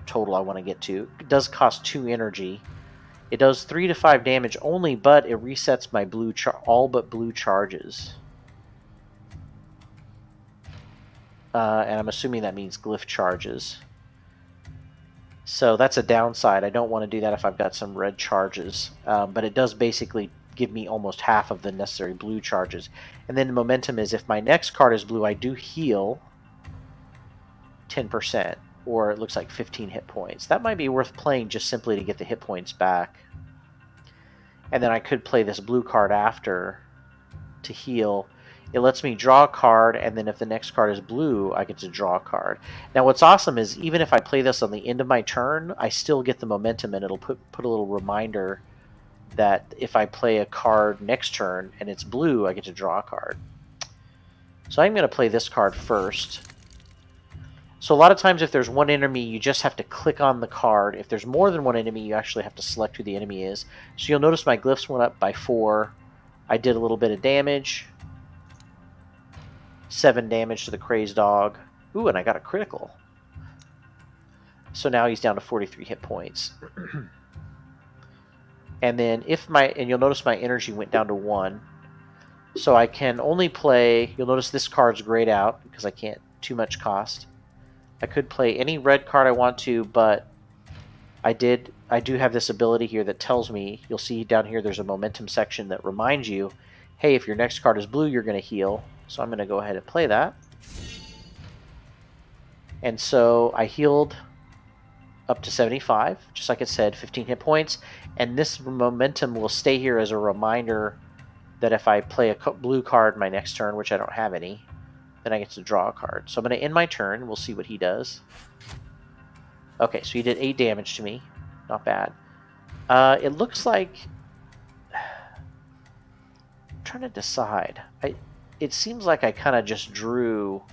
total I want to get to. It does cost 2 energy. It does 3 to 5 damage only, but it resets my all but blue charges. And I'm assuming that means glyph charges. So that's a downside. I don't want to do that if I've got some red charges. But it does basically give me almost half of the necessary blue charges. And then the momentum is, if my next card is blue, I do heal 10%, or it looks like 15 hit points. That might be worth playing just simply to get the hit points back. And then I could play this blue card after to heal. It lets me draw a card, and then if the next card is blue, I get to draw a card. Now what's awesome is, even if I play this on the end of my turn, I still get the momentum, and it'll put a little reminder that if I play a card next turn and it's blue, I get to draw a card. So I'm going to play this card first. So a lot of times if there's one enemy, you just have to click on the card. If there's more than one enemy, you actually have to select who the enemy is. So you'll notice my glyphs went up by 4. I did a little bit of damage. 7 damage to the crazed dog. Ooh, and I got a critical. So now he's down to 43 hit points. And then and you'll notice my energy went down to 1. So I can only play, you'll notice this card's grayed out because I can't too much cost. I could play any red card I want to, but I do have this ability here that tells me, you'll see down here there's a momentum section that reminds you, hey, if your next card is blue, you're going to heal. So I'm going to go ahead and play that. And so I healed up to 75, just like it said, 15 hit points. And this momentum will stay here as a reminder that if I play a blue card my next turn, which I don't have any, then I get to draw a card. So I'm going to end my turn. We'll see what he does. Okay, so he did 8 damage to me. Not bad. It looks like... I'm trying to decide. It seems like I kind of just drew...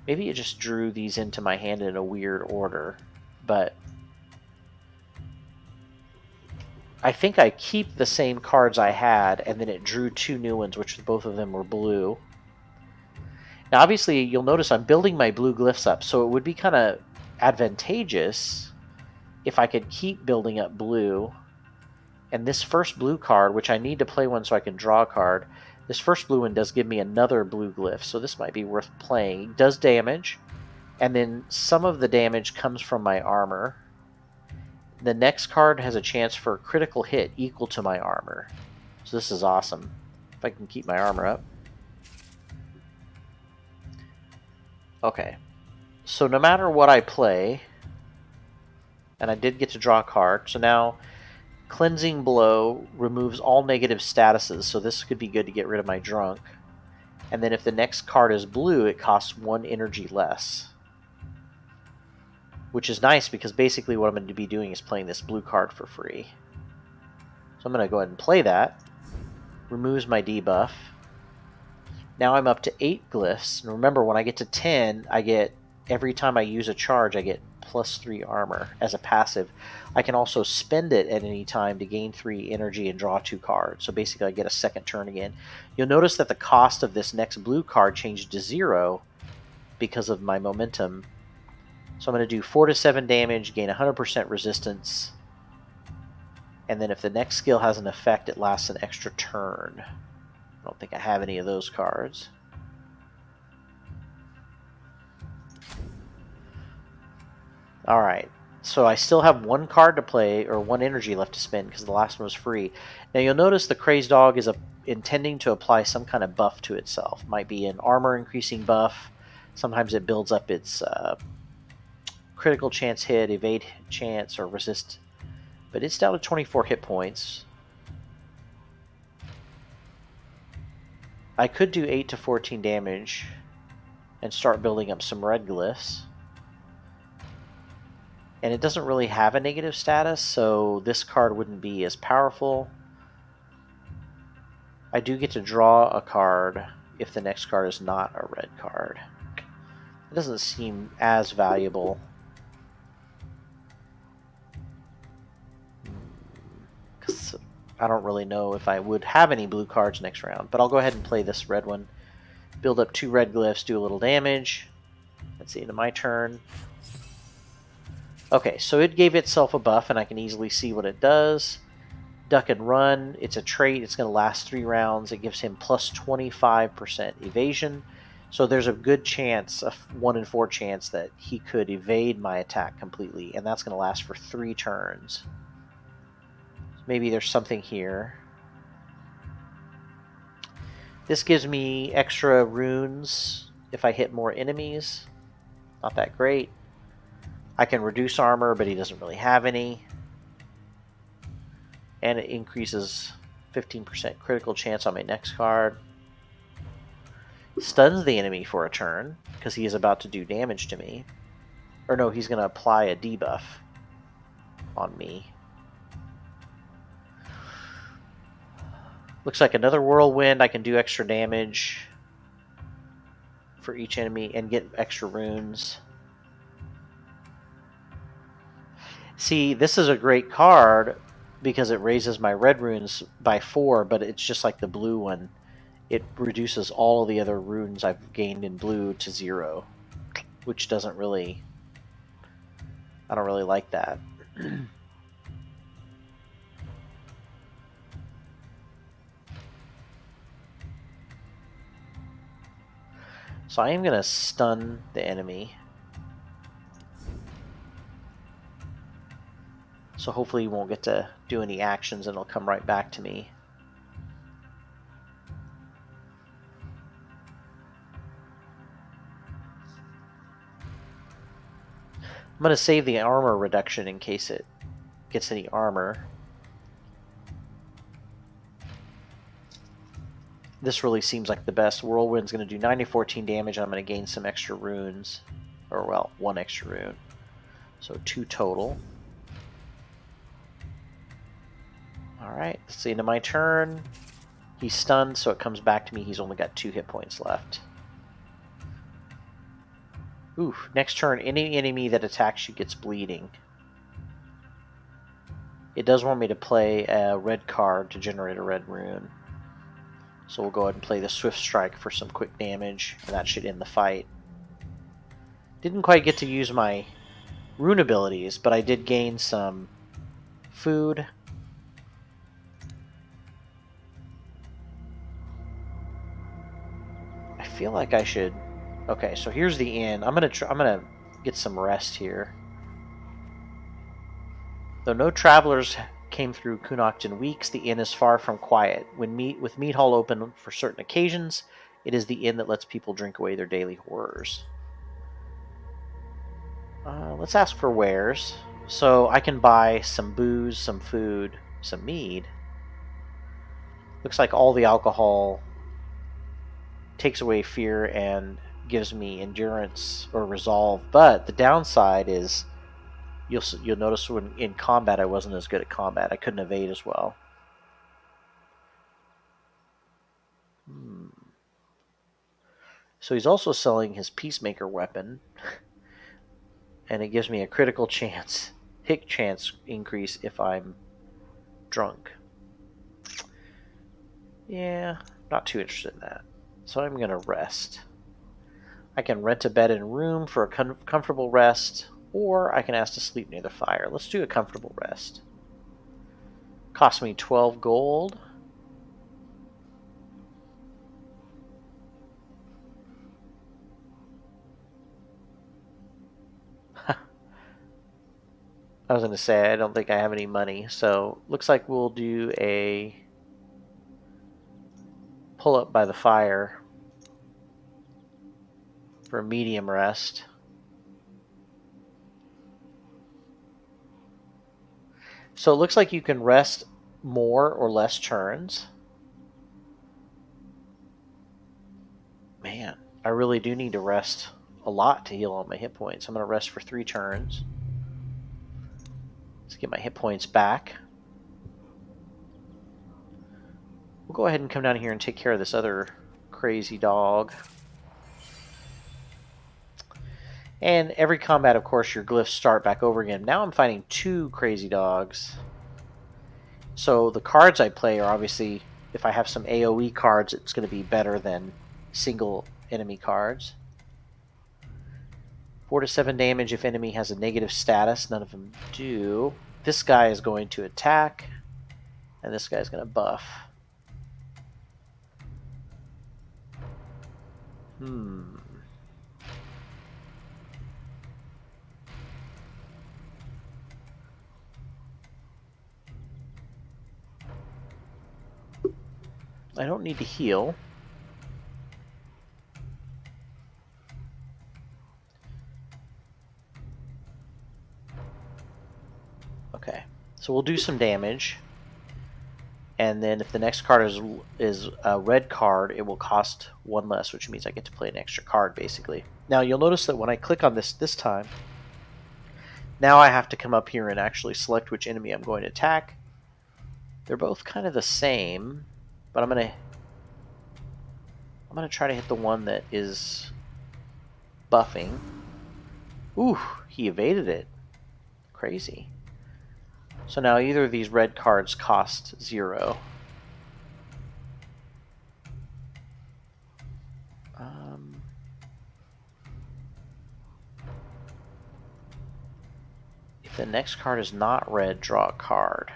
Maybe it just drew these into my hand in a weird order. But I think I keep the same cards I had, and then it drew 2 new ones, which both of them were blue. Now, obviously, you'll notice I'm building my blue glyphs up, so it would be kind of advantageous if I could keep building up blue. And this first blue card, which I need to play one so I can draw a card, this first blue one does give me another blue glyph, so this might be worth playing. It does damage, and then some of the damage comes from my armor. The next card has a chance for a critical hit equal to my armor. So this is awesome. If I can keep my armor up. Okay. So no matter what I play, and I did get to draw a card, so now Cleansing Blow removes all negative statuses, so this could be good to get rid of my drunk. And then if the next card is blue, it costs 1 energy less. Which is nice because basically what I'm going to be doing is playing this blue card for free. So I'm going to go ahead and play that. Removes my debuff. Now I'm up to 8 glyphs. And remember, when I get to 10, I get, every time I use a charge, I get +3 armor as a passive. I can also spend it at any time to gain 3 energy and draw 2 cards. So basically I get a second turn again. You'll notice that the cost of this next blue card changed to 0 because of my momentum. So I'm going to do 4 to 7 damage, gain 100% resistance. And then if the next skill has an effect, it lasts an extra turn. I don't think I have any of those cards. Alright, so I still have 1 card to play, or 1 energy left to spend, because the last one was free. Now you'll notice the Crazed Dog is intending to apply some kind of buff to itself. Might be an armor increasing buff. Sometimes it builds up its critical chance hit, evade chance, or resist. But it's down to 24 hit points. I could do 8 to 14 damage and start building up some red glyphs. And it doesn't really have a negative status, so this card wouldn't be as powerful. I do get to draw a card if the next card is not a red card. It doesn't seem as valuable. Because I don't really know if I would have any blue cards next round. But I'll go ahead and play this red one. Build up 2 red glyphs, do a little damage. That's the end of my turn. Okay, so it gave itself a buff, and I can easily see what it does. Duck and Run, it's a trait. It's going to last 3 rounds. It gives him plus 25% evasion. So there's a good chance, a 1 in 4 chance, that he could evade my attack completely, and that's going to last for 3 turns. Maybe there's something here. This gives me extra runes if I hit more enemies. Not that great. I can reduce armor, but he doesn't really have any. And it increases 15% critical chance on my next card. Stuns the enemy for a turn, because he is about to do damage to me. Or no, he's going to apply a debuff on me. Looks like another whirlwind. I can do extra damage for each enemy and get extra runes. See, this is a great card because it raises my red runes by 4, but it's just like the blue one. It reduces all the other runes I've gained in blue to 0, which doesn't really... I don't really like that. So I am going to stun the enemy. So hopefully he won't get to do any actions and it'll come right back to me. I'm going to save the armor reduction in case it gets any armor. This really seems like the best. Whirlwind's going to do 914 damage. I'm going to gain some extra runes. Or, well, 1 extra rune. So 2 total. Alright, that's the end of my turn. He's stunned, so it comes back to me. He's only got 2 hit points left. Ooh, next turn, any enemy that attacks you gets bleeding. It does want me to play a red card to generate a red rune. So we'll go ahead and play the Swift Strike for some quick damage, and that should end the fight. Didn't quite get to use my rune abilities, but I did gain some food. I feel like I should... Okay, so here's the inn. I'm gonna get some rest here. Though no travelers came through Kunakt in weeks, the inn is far from quiet. With Meat Hall open for certain occasions, it is the inn that lets people drink away their daily horrors. Let's ask for wares. So I can buy some booze, some food, some mead. Looks like all the alcohol takes away fear and gives me endurance or resolve. But the downside is you'll notice when in combat I wasn't as good at combat. I couldn't evade as well. So he's also selling his Peacemaker weapon, and it gives me a critical chance, hit chance increase if I'm drunk. Yeah, not too interested in that. So I'm going to rest. I can rent a bed and room for a comfortable rest, or I can ask to sleep near the fire. Let's do a comfortable rest. Cost me 12 gold. I was going to say, I don't think I have any money, so looks like we'll do a pull up by the fire for a medium rest. So it looks like you can rest more or less turns. Man, I really do need to rest a lot to heal all my hit points. I'm going to rest for 3 turns. Let's get my hit points back. We'll go ahead and come down here and take care of this other crazy dog. And every combat, of course, your glyphs start back over again. Now I'm fighting 2 crazy dogs. So the cards I play are obviously, if I have some AoE cards, it's going to be better than single enemy cards. 4 to 7 damage if enemy has a negative status. None of them do. This guy is going to attack, and this guy's going to buff. I don't need to heal. Okay, so we'll do some damage. And then if the next card is a red card, it will cost 1 less, which means I get to play an extra card, basically. Now, you'll notice that when I click on this time, now I have to come up here and actually select which enemy I'm going to attack. They're both kind of the same, but I'm gonna try to hit the one that is buffing. Ooh, he evaded it. Crazy. So now either of these red cards cost 0. If the next card is not red, draw a card.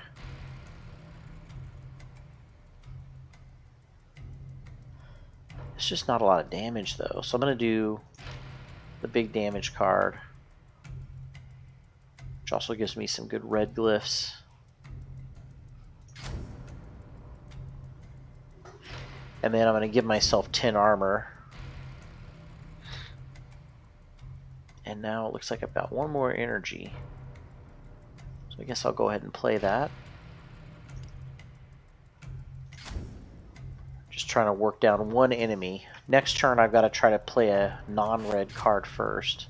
This It's just not a lot of damage though. So I'm going to do the big damage card, which also gives me some good red glyphs. And then I'm going to give myself 10 armor. And now it looks like I've got one more energy. So I guess I'll go ahead and play that. Just trying to work down one enemy. Next turn I've got to try to play a non-red card first.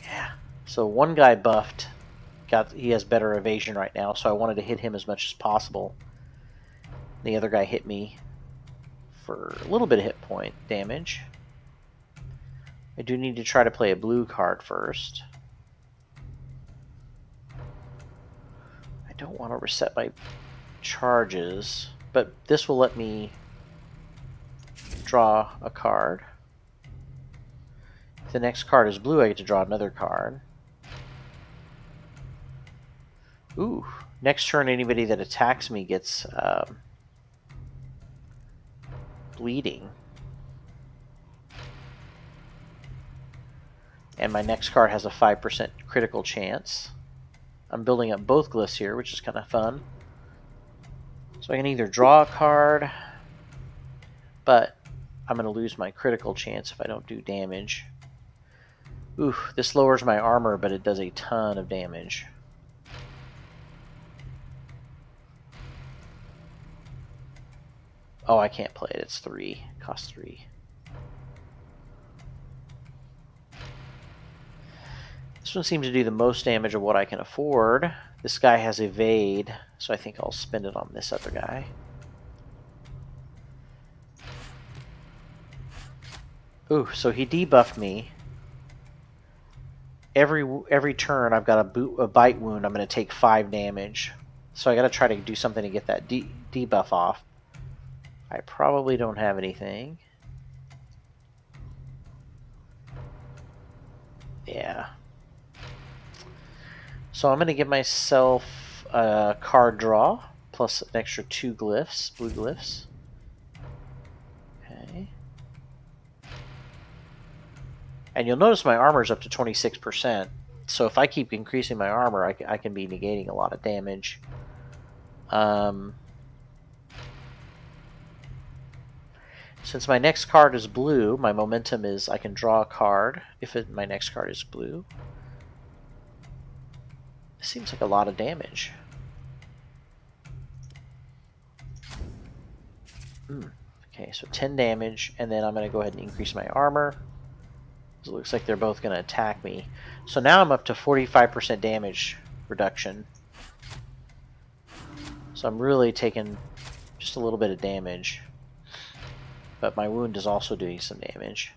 Yeah. So one guy buffed. He has better evasion right now, so I wanted to hit him as much as possible. The other guy hit me for a little bit of hit point damage. I do need to try to play a blue card first. I don't want to reset my charges, but this will let me draw a card. If the next card is blue, I get to draw another card. Ooh, next turn anybody that attacks me gets bleeding. And my next card has a 5% critical chance. I'm building up both glyphs here, which is kind of fun. So I can either draw a card, but I'm going to lose my critical chance if I don't do damage. Ooh, this lowers my armor, but it does a ton of damage. Oh, I can't play it. It's 3. Cost 3. This one seems to do the most damage of what I can afford. This guy has evade, so I think I'll spend it on this other guy. Ooh, so he debuffed me. Every turn I've got a bite wound. I'm going to take 5 damage. So I got to try to do something to get that debuff off. I probably don't have anything. Yeah. So I'm going to give myself a card draw, plus an extra 2 glyphs, blue glyphs. Okay. And you'll notice my armor is up to 26%. So if I keep increasing my armor, I can be negating a lot of damage. Since my next card is blue, my momentum is I can draw a card if my next card is blue. This seems like a lot of damage. Okay, so 10 damage, and then I'm going to go ahead and increase my armor. It looks like they're both going to attack me. So now I'm up to 45% damage reduction. So I'm really taking just a little bit of damage. But my wound is also doing some damage.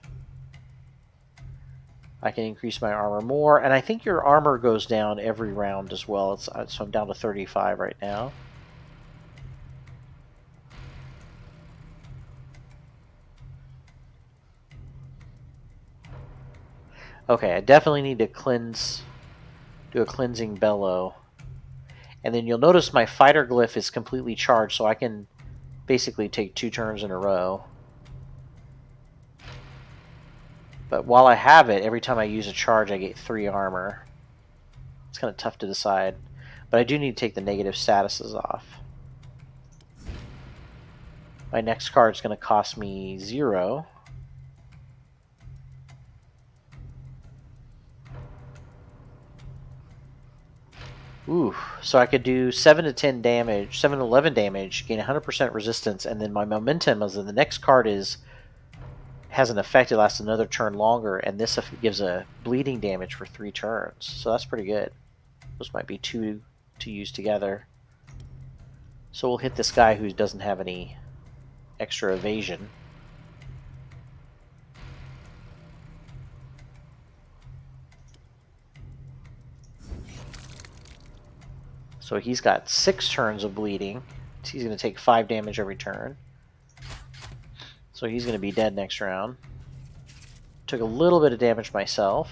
I can increase my armor more, and I think your armor goes down every round as well. So I'm down to 35 right now. Okay, I definitely need to do a cleansing bellow. And then you'll notice my fighter glyph is completely charged, so I can basically take 2 turns in a row. But while I have it, every time I use a charge, I get 3 armor. It's kind of tough to decide. But I do need to take the negative statuses off. My next card is going to cost me 0. Ooh, so I could do 7 to 10 damage, 7 to 11 damage, gain 100% resistance, and then my momentum as the next card has an effect that lasts another turn longer, and this gives a bleeding damage for 3 turns. So that's pretty good. Those might be 2 to use together. So we'll hit this guy who doesn't have any extra evasion. So he's got 6 turns of bleeding. So he's going to take 5 damage every turn. So he's going to be dead next round. Took a little bit of damage myself.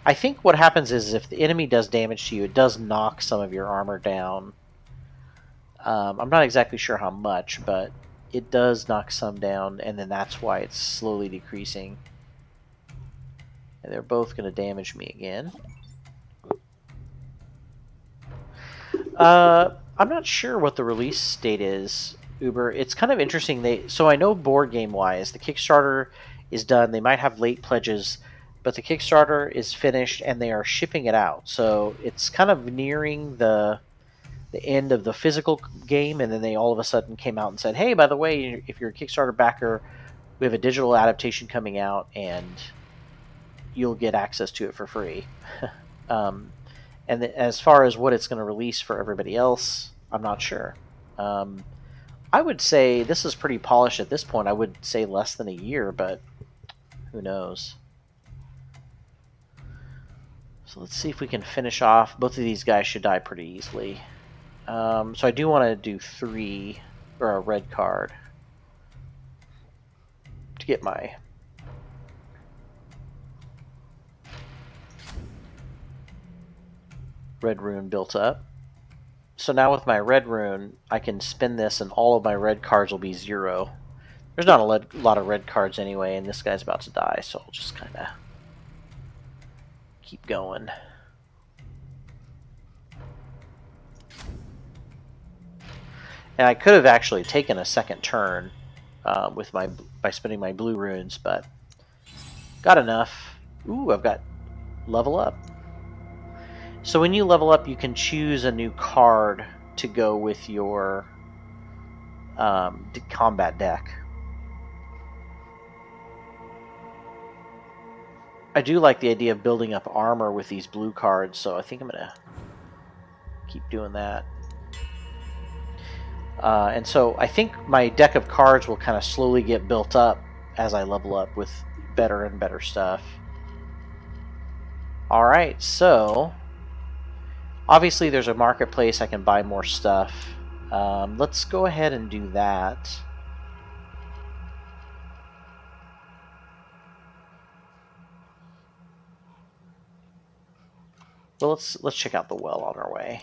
I think what happens is if the enemy does damage to you, it does knock some of your armor down. I'm not exactly sure how much, but it does knock some down, and then that's why it's slowly decreasing. And they're both going to damage me again. I'm not sure what the release date is, Uber. It's kind of interesting. So I know board game wise, the Kickstarter is done. They might have late pledges, but the Kickstarter is finished and they are shipping it out. So it's kind of nearing the end of the physical game, and then they all of a sudden came out and said, "Hey, by the way, if you're a Kickstarter backer, we have a digital adaptation coming out, and you'll get access to it for free." um, and as far as what it's going to release for everybody else, I'm not sure. Um, I would say this is pretty polished at this point. I would say less than a year, but who knows? So let's see if we can finish off. Both of these guys should die pretty easily. So I do want to do 3 or a red card to get my red rune built up. So now with my red rune, I can spin this and all of my red cards will be 0. There's not a lot of red cards anyway, and this guy's about to die, so I'll just kind of keep going. And I could have actually taken a second turn with by spinning my blue runes, but got enough. Ooh, I've got level up. So when you level up, you can choose a new card to go with your combat deck. I do like the idea of building up armor with these blue cards, so I think I'm going to keep doing that. And so I think my deck of cards will kind of slowly get built up as I level up with better and better stuff. Alright, so obviously there's a marketplace. I can buy more stuff. Let's go ahead and do that. Well, let's check out the well on our way.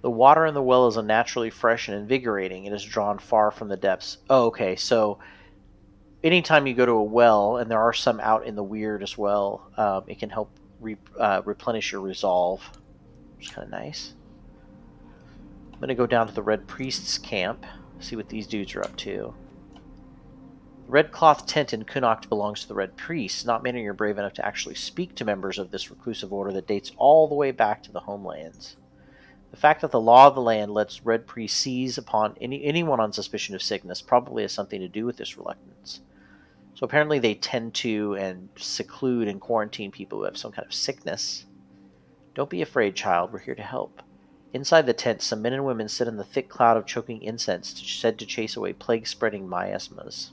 The water in the well is unnaturally fresh and invigorating. It is drawn far from the depths. Oh, okay. So anytime you go to a well, and there are some out in the weird as well, it can help replenish your resolve, which is kind of nice. I'm going to go down to the Red Priest's camp, see what these dudes are up to. The red cloth tent in Connacht belongs to the Red Priest. Not many are brave enough to actually speak to members of this reclusive order that dates all the way back to the homelands. The fact that the law of the land lets Red Priest seize upon anyone on suspicion of sickness probably has something to do with this reluctance. So apparently they tend to and seclude and quarantine people who have some kind of sickness. Don't be afraid, child. We're here to help. Inside the tent, some men and women sit in the thick cloud of choking incense said to chase away plague-spreading miasmas.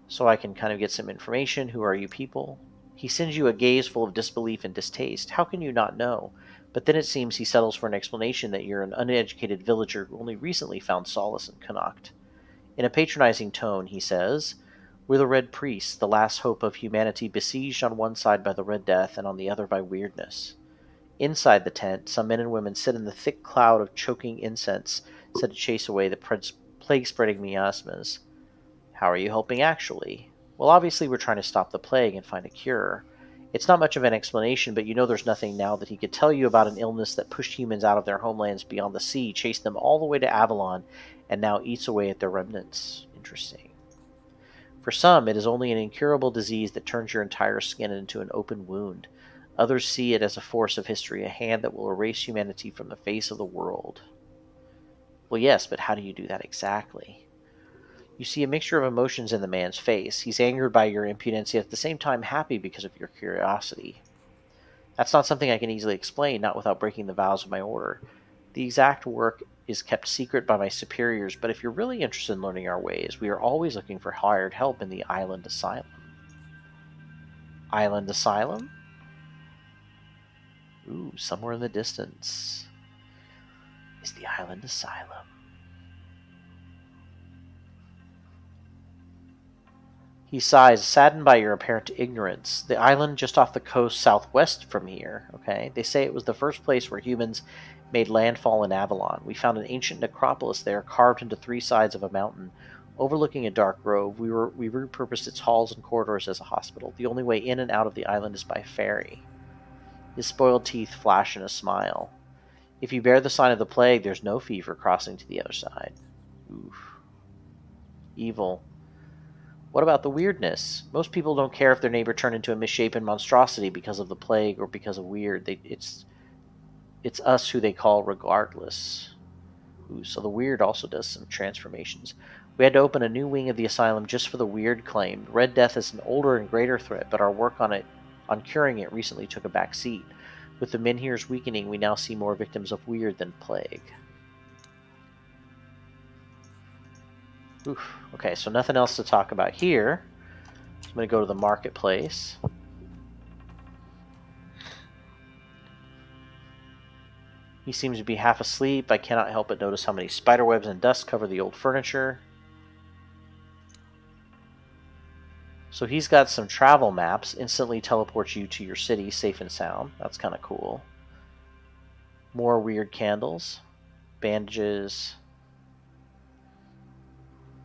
So I can kind of get some information. Who are you people? He sends you a gaze full of disbelief and distaste. How can you not know? But then it seems he settles for an explanation that you're an uneducated villager who only recently found solace in Connacht. In a patronizing tone, he says, "We're the Red Priests, the last hope of humanity, besieged on one side by the Red Death and on the other by weirdness." Inside the tent, some men and women sit in the thick cloud of choking incense said to chase away the plague-spreading miasmas. How are you helping actually? Well, obviously we're trying to stop the plague and find a cure. It's not much of an explanation, but you know there's nothing now that he could tell you about an illness that pushed humans out of their homelands beyond the sea, chased them all the way to Avalon, and now eats away at their remnants. Interesting. For some, it is only an incurable disease that turns your entire skin into an open wound. Others see it as a force of history, a hand that will erase humanity from the face of the world. Well, yes, but how do you do that exactly? You see a mixture of emotions in the man's face. He's angered by your impudence, yet at the same time happy because of your curiosity. That's not something I can easily explain, not without breaking the vows of my order. The exact work is kept secret by my superiors, but if you're really interested in learning our ways, we are always looking for hired help in the Island Asylum. Island Asylum? Ooh, somewhere in the distance is the Island Asylum. He sighs, saddened by your apparent ignorance. The island just off the coast southwest from here, okay? They say it was the first place where humans made landfall in Avalon. We found an ancient necropolis there carved into three sides of a mountain. Overlooking a dark grove, we repurposed its halls and corridors as a hospital. The only way in and out of the island is by ferry. His spoiled teeth flash in a smile. If you bear the sign of the plague, there's no fee for crossing to the other side. Oof. Evil. What about the weirdness? Most people don't care if their neighbor turned into a misshapen monstrosity because of the plague or because of weird. It's us who they call regardless. Ooh, so the weird also does some transformations. We had to open a new wing of the asylum just for the weird claim. Red Death is an older and greater threat, but our work on curing it recently took a back seat. With the menhirs weakening, we now see more victims of weird than plague. Oof. Okay, so nothing else to talk about here. So I'm going to go to the marketplace. He seems to be half asleep. I cannot help but notice how many spiderwebs and dust cover the old furniture. So he's got some travel maps. Instantly teleports you to your city safe and sound. That's kind of cool. More weird candles. Bandages.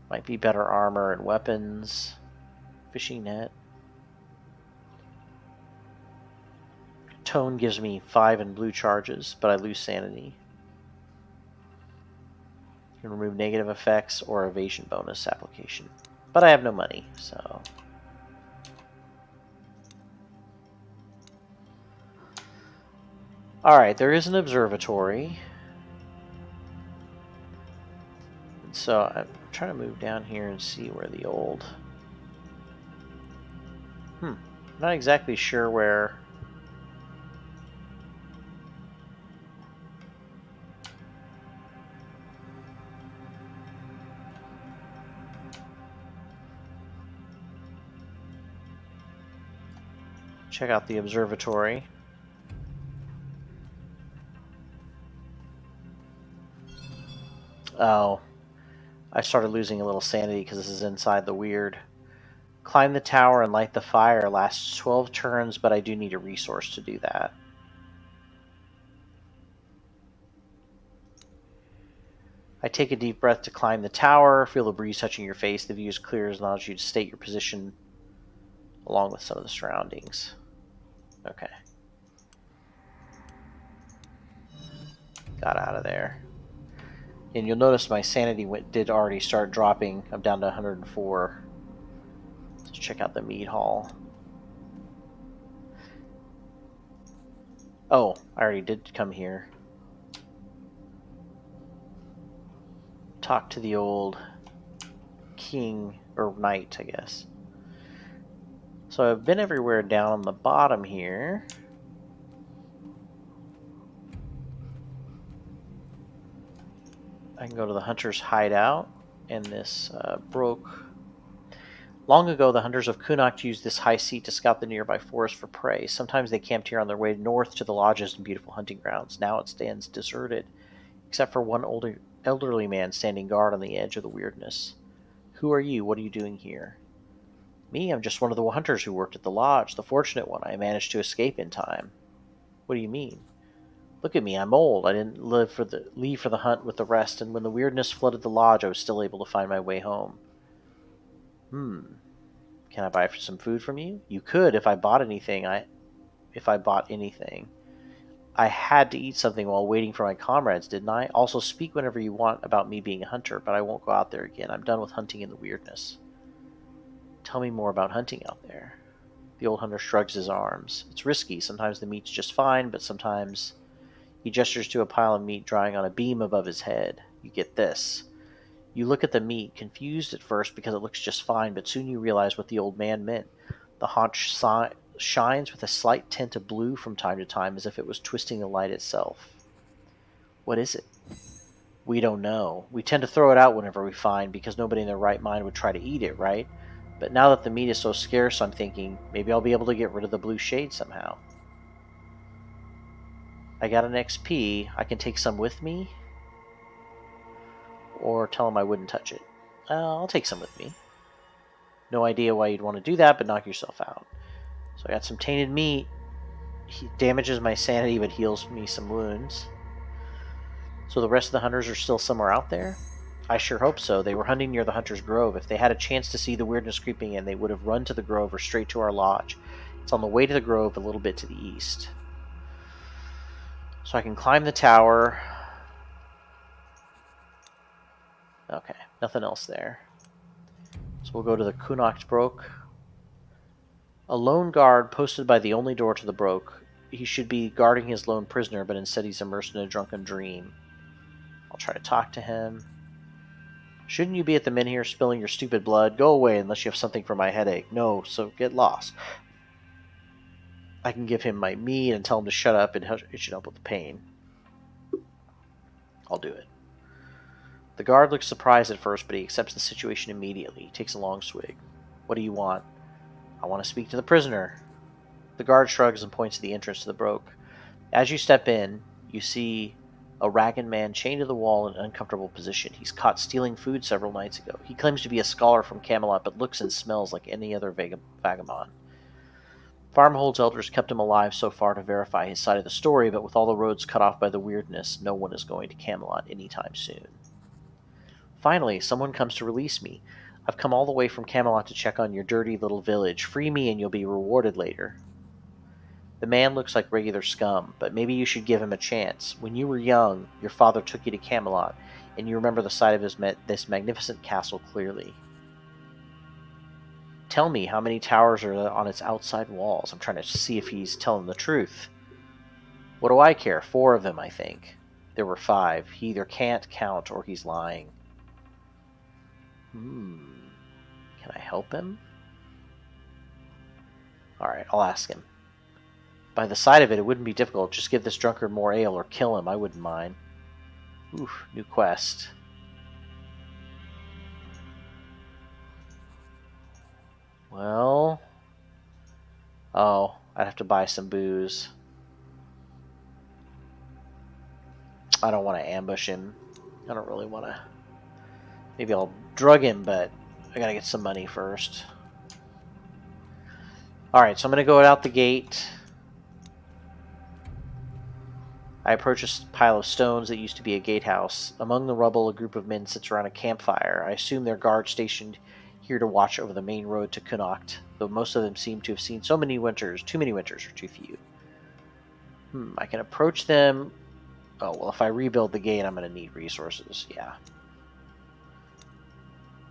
Might be better armor and weapons. Fishing net. Tone gives me 5 in blue charges, but I lose sanity. You can remove negative effects or evasion bonus application. But I have no money, so... Alright, there is an observatory. So I'm trying to move down here and see where the old... Not exactly sure where... Check out the observatory. Oh, I started losing a little sanity because this is inside the weird. Climb the tower and light the fire. Lasts 12 turns, but I do need a resource to do that. I take a deep breath to climb the tower. Feel the breeze touching your face. The view is clear as allows you to state your position along with some of the surroundings. Okay. Got out of there. And you'll notice my sanity did already start dropping. I'm down to 104. Let's check out the meat hall. Oh, I already did come here. Talk to the old king, or knight, I guess. So I've been everywhere down on the bottom here. I can go to the hunter's hideout, and this broke. Long ago, the hunters of Kunakt used this high seat to scout the nearby forest for prey. Sometimes they camped here on their way north to the lodges and beautiful hunting grounds. Now it stands deserted, except for one elderly man standing guard on the edge of the weirdness. Who are you? What are you doing here? Me? I'm just one of the hunters who worked at the lodge, the fortunate one. I managed to escape in time. What do you mean? Look at me, I'm old. I didn't leave for the hunt with the rest, and when the weirdness flooded the lodge, I was still able to find my way home. Can I buy some food from you? You could if I bought anything. I had to eat something while waiting for my comrades, didn't I? Also, speak whenever you want about me being a hunter, but I won't go out there again. I'm done with hunting in the weirdness. Tell me more about hunting out there. The old hunter shrugs his arms. It's risky. Sometimes the meat's just fine, but sometimes... He gestures to a pile of meat drying on a beam above his head. You get this. You look at the meat, confused at first because it looks just fine, but soon you realize what the old man meant. The haunch shines with a slight tint of blue from time to time, as if it was twisting the light itself. What is it? We don't know. We tend to throw it out whenever we find, because nobody in their right mind would try to eat it, right? But now that the meat is so scarce, I'm thinking, maybe I'll be able to get rid of the blue shade somehow. I got an XP. I can take some with me? Or tell him I wouldn't touch it. I'll take some with me. No idea why you'd want to do that, but knock yourself out. So I got some tainted meat. He damages my sanity, but heals me some wounds. So the rest of the hunters are still somewhere out there? I sure hope so. They were hunting near the Hunter's Grove. If they had a chance to see the weirdness creeping in, they would have run to the grove or straight to our lodge. It's on the way to the grove, a little bit to the east. So I can climb the tower. Okay, nothing else there. So we'll go to the Kunacht Broke. A lone guard posted by the only door to the Broke. He should be guarding his lone prisoner, but instead he's immersed in a drunken dream. I'll try to talk to him. Shouldn't you be at the men here spilling your stupid blood? Go away unless you have something for my headache. No, so get lost. I can give him my meat and tell him to shut up and it should help with the pain. I'll do it. The guard looks surprised at first, but he accepts the situation immediately. He takes a long swig. What do you want? I want to speak to the prisoner. The guard shrugs and points to the entrance to the Broke. As you step in, you see a ragged man chained to the wall in an uncomfortable position. He's caught stealing food several nights ago. He claims to be a scholar from Camelot, but looks and smells like any other vagabond. Farmhold's elders kept him alive so far to verify his side of the story, but with all the roads cut off by the weirdness, no one is going to Camelot anytime soon. Finally, someone comes to release me. I've come all the way from Camelot to check on your dirty little village. Free me and you'll be rewarded later. The man looks like regular scum, but maybe you should give him a chance. When you were young, your father took you to Camelot, and you remember the side of this magnificent castle clearly. Tell me how many towers are on its outside walls. I'm trying to see if he's telling the truth. What do I care? 4 of them, I think. There were 5. He either can't count or he's lying. Can I help him? Alright, I'll ask him. By the side of it, it wouldn't be difficult. Just give this drunkard more ale or kill him. I wouldn't mind. Oof, new quest. Well... Oh, I'd have to buy some booze. I don't want to ambush him. I don't really want to... Maybe I'll drug him, but I gotta get some money first. Alright, so I'm gonna go out the gate. I approach a pile of stones that used to be a gatehouse. Among the rubble, a group of men sits around a campfire. I assume they're guards stationed here to watch over the main road to Connacht, though most of them seem to have seen too many winters or too few. I can approach them. Oh, well, if I rebuild the gate, I'm going to need resources. Yeah.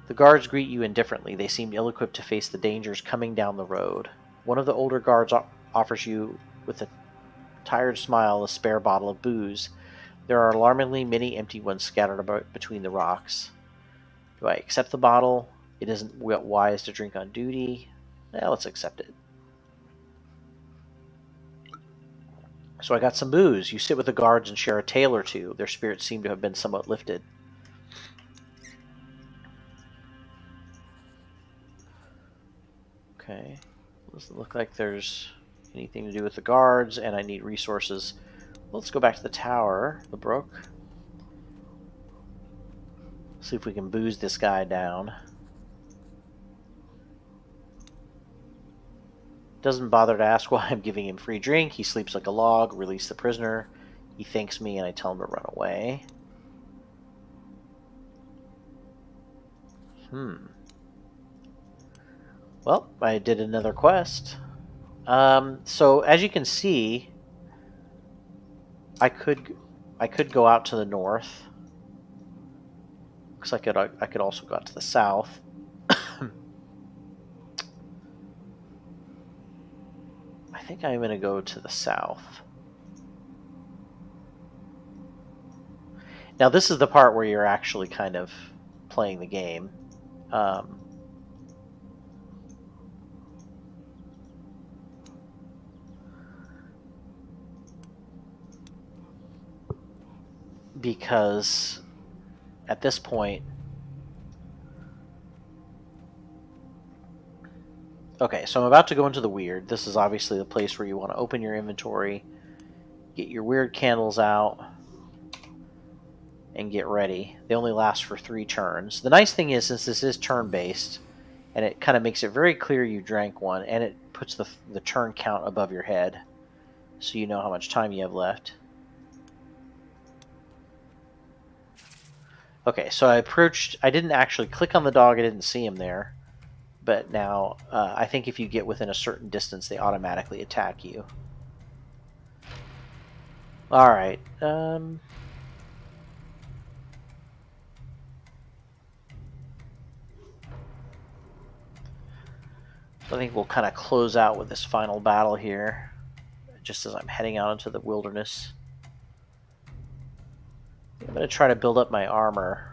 The guards greet you indifferently. They seem ill-equipped to face the dangers coming down the road. One of the older guards offers you, with a tired smile, a spare bottle of booze. There are alarmingly many empty ones scattered about between the rocks. Do I accept the bottle? It isn't wise to drink on duty. Let's accept it. So I got some booze. You sit with the guards and share a tale or two. Their spirits seem to have been somewhat lifted. Okay. Doesn't look like there's anything to do with the guards, and I need resources. Let's go back to the tower, the Brook. See if we can booze this guy down. Doesn't bother to ask why I'm giving him free drink. He sleeps like a log. Release the prisoner. He thanks me, and I tell him to run away. Well, I did another quest. So as you can see, I could go out to the north. Looks like I could also go out to the south. I think I'm going to go to the south. Now this is the part where you're actually kind of playing the game. Because at this point... Okay, so I'm about to go into the weird. This is obviously the place where you want to open your inventory, get your weird candles out, and get ready. They only last for 3 turns. The nice thing is, since this is turn-based, And it kind of makes it very clear you drank one, and it puts the turn count above your head, so you know how much time you have left. Okay, so I didn't actually click on the dog, I didn't see him there. But now, I think if you get within a certain distance, they automatically attack you. Alright, so I think we'll kind of close out with this final battle here, just as I'm heading out into the wilderness. I'm going to try to build up my armor.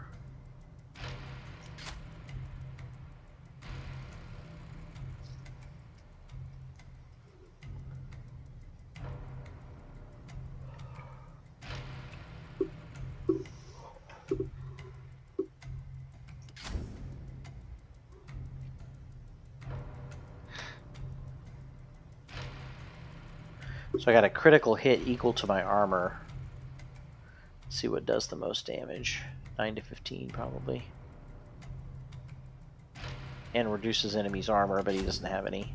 So I got a critical hit equal to my armor. Let's see what does the most damage. 9 to 15 probably. And reduces enemy's armor, but he doesn't have any.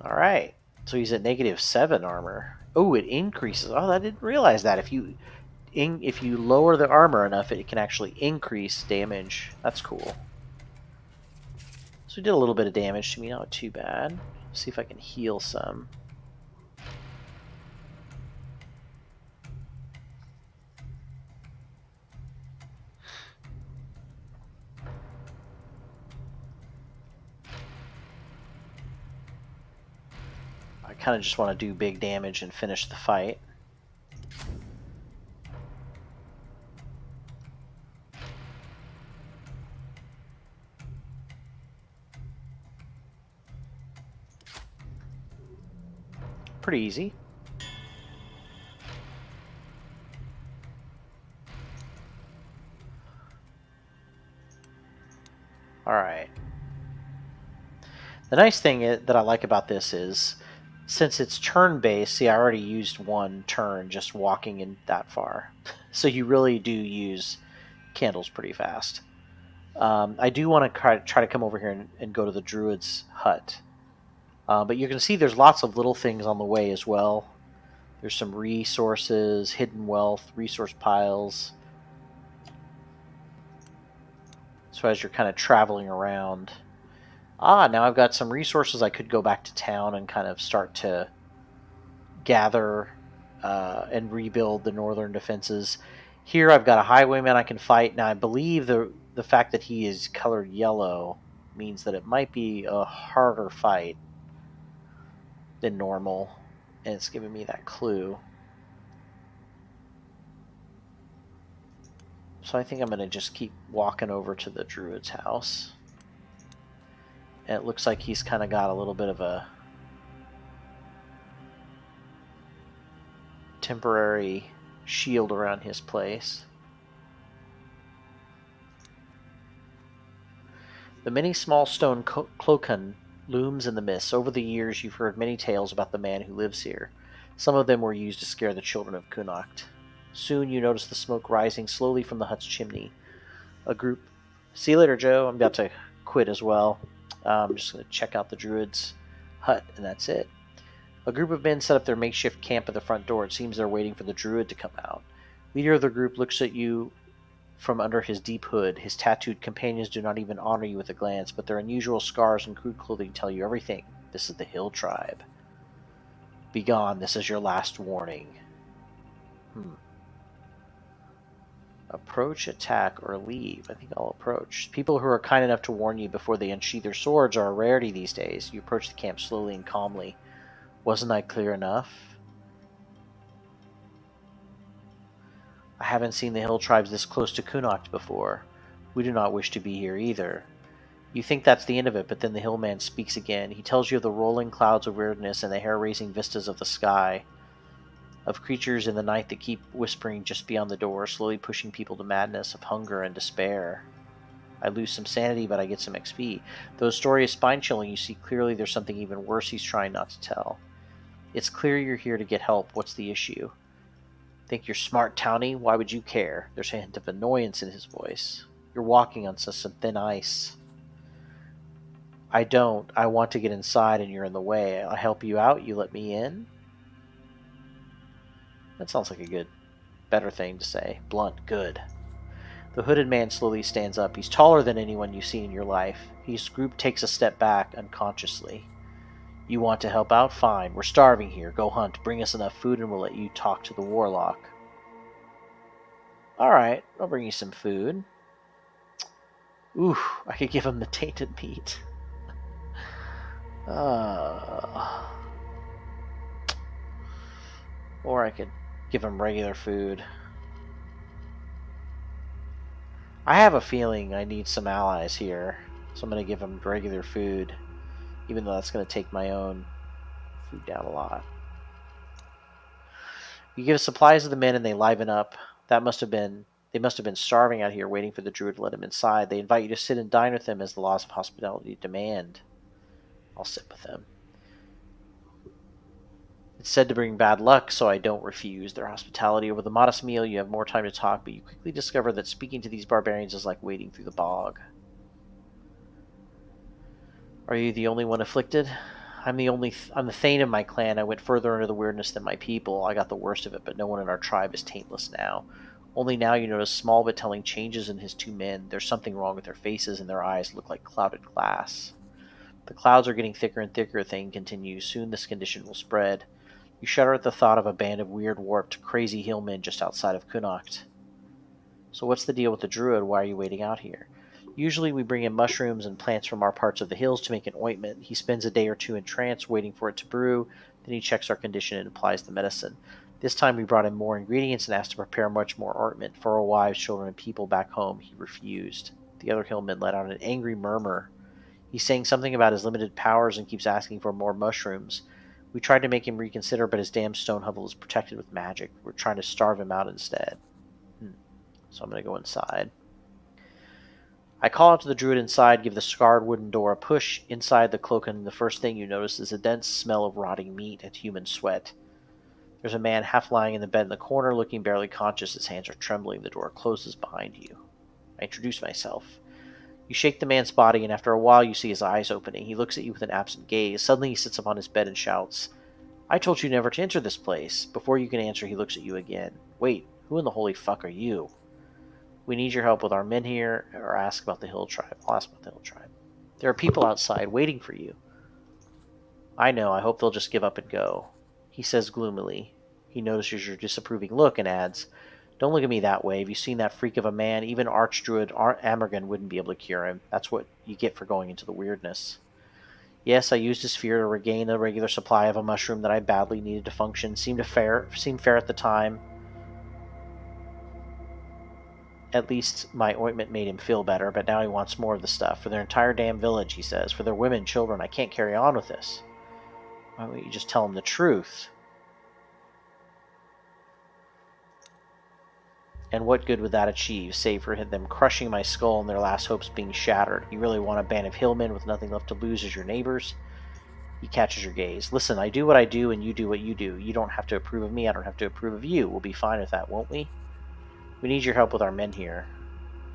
Alright, so he's at -7 armor. Oh, it increases. Oh, I didn't realize that. If you lower the armor enough, it can actually increase damage. That's cool. So he did a little bit of damage to me, not too bad. See if I can heal some. I kind of just want to do big damage and finish the fight. Pretty easy. Alright. The nice thing that I like about this is, since it's turn-based, see, I already used one turn just walking in that far. So you really do use candles pretty fast. I do want to try to come over here and go to the druid's hut. But you can see there's lots of little things on the way as well. There's some resources, hidden wealth, resource piles. So as you're kind of traveling around... now I've got some resources. I could go back to town and kind of start to gather and rebuild the northern defenses. Here I've got a highwayman I can fight. Now I believe the fact that he is colored yellow means that it might be a harder fight than normal, and it's giving me that clue. So I think I'm going to just keep walking over to the druid's house. And it looks like he's kind of got a little bit of a temporary shield around his place. The many small stone cloacan looms in the mist. Over the years, you've heard many tales about the man who lives here. Some of them were used to scare the children of Kunokt. Soon you notice the smoke rising slowly from the hut's chimney. A group... See you later, Joe. I'm about to quit as well. I'm just going to check out the druid's hut, and that's it. A group of men set up their makeshift camp at the front door. It seems they're waiting for the druid to come out. Leader of the group looks at you from under his deep hood. His tattooed companions do not even honor you with a glance, but their unusual scars and crude clothing tell you everything. This is the Hill Tribe. Begone, this is your last warning. Approach, attack, or leave. I think I'll approach. People who are kind enough to warn you before they unsheath their swords are a rarity these days. You approach the camp slowly and calmly. Wasn't I clear enough? I haven't seen the hill tribes this close to Kunokt before. We do not wish to be here either. You think that's the end of it, but then the hillman speaks again. He tells you of the rolling clouds of weirdness and the hair-raising vistas of the sky, of creatures in the night that keep whispering just beyond the door, slowly pushing people to madness, of hunger and despair. I lose some sanity, but I get some XP. Though the story is spine-chilling, you see clearly there's something even worse he's trying not to tell. It's clear you're here to get help. What's the issue? Think you're smart, townie? Why would you care? There's a hint of annoyance in his voice. You're walking on some thin ice. I don't. I want to get inside and you're in the way. I'll help you out. You let me in? That sounds like a better thing to say. Blunt, good. The hooded man slowly stands up. He's taller than anyone you've seen in your life. His group takes a step back unconsciously. You want to help out? Fine. We're starving here. Go hunt. Bring us enough food and we'll let you talk to the warlock. Alright, I'll bring you some food. Ooh, I could give him the tainted meat. Or I could give him regular food. I have a feeling I need some allies here, so I'm going to give him regular food, even though that's going to take my own food down a lot. You give supplies to the men and they liven up. They must have been starving out here waiting for the druid to let them inside. They invite you to sit and dine with them as the laws of hospitality demand. I'll sit with them. It's said to bring bad luck, so I don't refuse their hospitality. Over the modest meal, you have more time to talk, but you quickly discover that speaking to these barbarians is like wading through the bog. Are you the only one afflicted? I'm the Thane of my clan. I went further into the weirdness than my people. I got the worst of it, but no one in our tribe is taintless now. Only now you notice small but telling changes in his two men. There's something wrong with their faces, and their eyes look like clouded glass. The clouds are getting thicker and thicker, Thane continues. Soon this condition will spread. You shudder at the thought of a band of weird, warped, crazy hillmen just outside of Connacht. So what's the deal with the druid? Why are you waiting out here? Usually we bring in mushrooms and plants from our parts of the hills to make an ointment. He spends a day or two in trance waiting for it to brew, then he checks our condition and applies the medicine. This time we brought in more ingredients and asked to prepare much more ointment for our wives, children, and people back home. He refused. The other hillmen let out an angry murmur. He's saying something about his limited powers and keeps asking for more mushrooms. We tried to make him reconsider, but his damn stone hovel is protected with magic. We're trying to starve him out instead. So I'm going to go inside. I call out to the druid inside, give the scarred wooden door a push inside the cloak, and the first thing you notice is a dense smell of rotting meat and human sweat. There's a man half lying in the bed in the corner, looking barely conscious. His hands are trembling. The door closes behind you. I introduce myself. You shake the man's body, and after a while you see his eyes opening. He looks at you with an absent gaze. Suddenly he sits up on his bed and shouts, I told you never to enter this place. Before you can answer, he looks at you again. Wait, who in the holy fuck are you? We need your help with our men here, or ask about the hill tribe. I'll ask about the hill tribe. There are people outside waiting for you. I know, I hope they'll just give up and go. He says gloomily. He notices your disapproving look and adds, Don't look at me that way. Have you seen that freak of a man? Even Archdruid Amergan wouldn't be able to cure him. That's what you get for going into the weirdness. Yes, I used his fear to regain a regular supply of a mushroom that I badly needed to function. Seemed fair at the time. At least my ointment made him feel better, but now he wants more of the stuff. For their entire damn village, he says. For their women, children. I can't carry on with this. Why don't you just tell him the truth? And what good would that achieve, save for them crushing my skull and their last hopes being shattered? You really want a band of hillmen with nothing left to lose as your neighbors? He catches your gaze. Listen, I do what I do and you do what you do. You don't have to approve of me, I don't have to approve of you. We'll be fine with that, won't we? We need your help with our men here.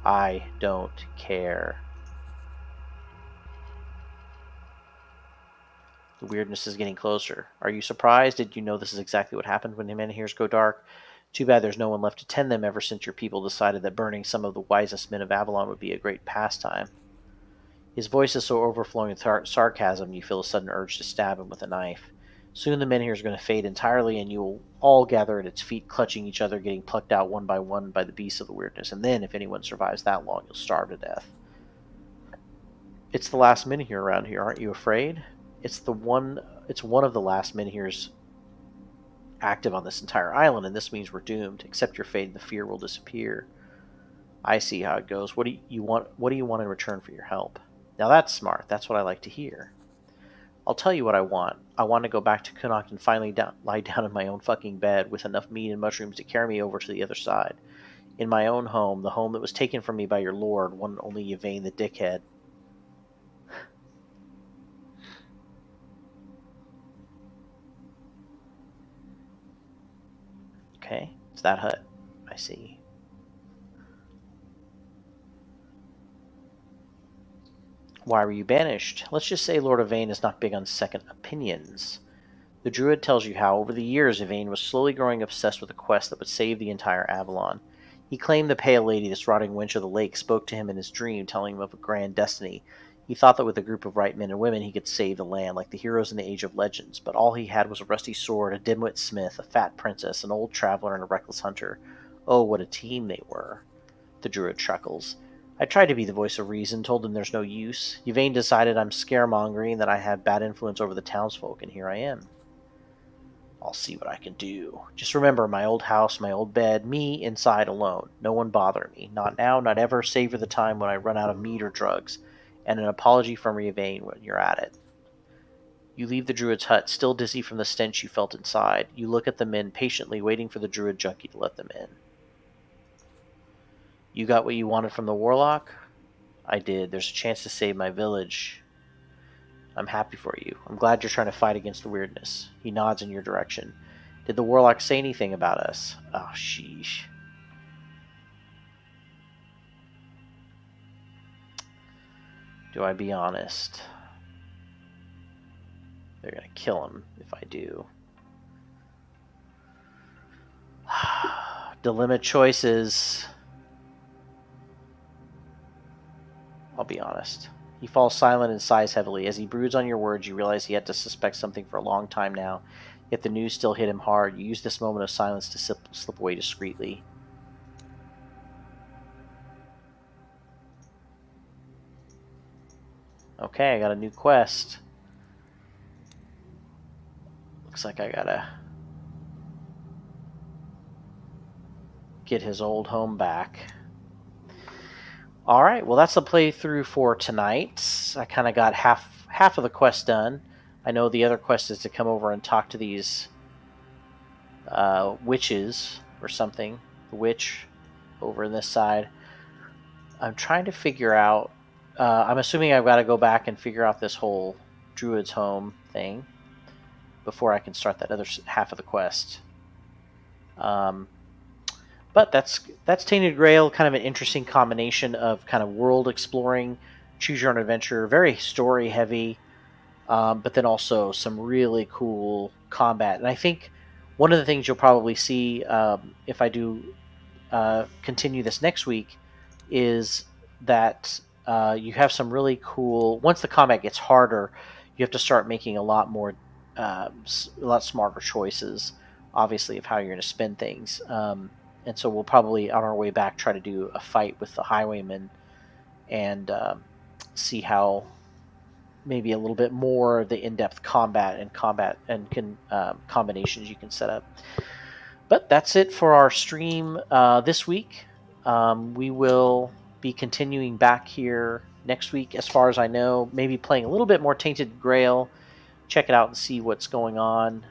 I don't care. The weirdness is getting closer. Are you surprised? Did you know this is exactly what happened when the men here go dark? Too bad there's no one left to tend them ever since your people decided that burning some of the wisest men of Avalon would be a great pastime. His voice is so overflowing with sarcasm you feel a sudden urge to stab him with a knife. Soon the men here is going to fade entirely, and you will all gather at its feet, clutching each other, getting plucked out one by the beasts of the weirdness. And then, if anyone survives that long, you'll starve to death. It's the last men here around here, aren't you afraid? It's one of the last men here's active on this entire island, and this means we're doomed. Accept your fate, and the fear will disappear. I see how it goes. What do you want? What do you want in return for your help? Now that's smart. That's what I like to hear. I'll tell you what I want. I want to go back to Connacht and finally lie down in my own fucking bed with enough meat and mushrooms to carry me over to the other side. In my own home, the home that was taken from me by your lord, one only Yvain the dickhead. Okay, it's that hut. I see. Why were you banished? Let's just say Lord Yvain is not big on second opinions. The druid tells you how, over the years, Yvain was slowly growing obsessed with a quest that would save the entire Avalon. He claimed the Pale Lady, this rotting wench of the lake, spoke to him in his dream, telling him of a grand destiny. He thought that with a group of right men and women he could save the land, like the heroes in the Age of Legends, but all he had was a rusty sword, a dimwit smith, a fat princess, an old traveler, and a reckless hunter. Oh, what a team they were. The druid chuckles. I tried to be the voice of reason, told him there's no use. Yvain decided I'm scaremongering, that I have bad influence over the townsfolk, and here I am. I'll see what I can do. Just remember, my old house, my old bed, me inside alone. No one bother me. Not now, not ever, save for the time when I run out of meat or drugs. And an apology from Yvain when you're at it. You leave the druid's hut, still dizzy from the stench you felt inside. You look at the men patiently, waiting for the druid junkie to let them in. You got what you wanted from the warlock? I did. There's a chance to save my village. I'm happy for you. I'm glad you're trying to fight against the weirdness. He nods in your direction. Did the warlock say anything about us? Oh, sheesh. Do I be honest? They're going to kill him if I do. Dilemma choices. I'll be honest. He falls silent and sighs heavily. As he broods on your words, you realize he had to suspect something for a long time now. Yet the news still hit him hard. You use this moment of silence to slip away discreetly. Okay, I got a new quest. Looks like I gotta get his old home back. All right, well, that's the playthrough for tonight. I kind of got half of the quest done. I know the other quest is to come over and talk to these witches or something. The witch over in this side. I'm trying to figure out. I'm assuming I've got to go back and figure out this whole druid's home thing before I can start that other half of the quest. But that's Tainted Grail, kind of an interesting combination of kind of world exploring, choose your own adventure, very story heavy, but then also some really cool combat. And I think one of the things you'll probably see if I do continue this next week is that you have some really cool. Once the combat gets harder, you have to start making a lot more, a lot smarter choices, obviously, of how you're going to spend things. And so we'll probably, on our way back, try to do a fight with the highwaymen and see how maybe a little bit more of the in-depth combat and combinations you can set up. But that's it for our stream this week. We will be continuing back here next week, as far as I know, maybe playing a little bit more Tainted Grail. Check it out and see what's going on.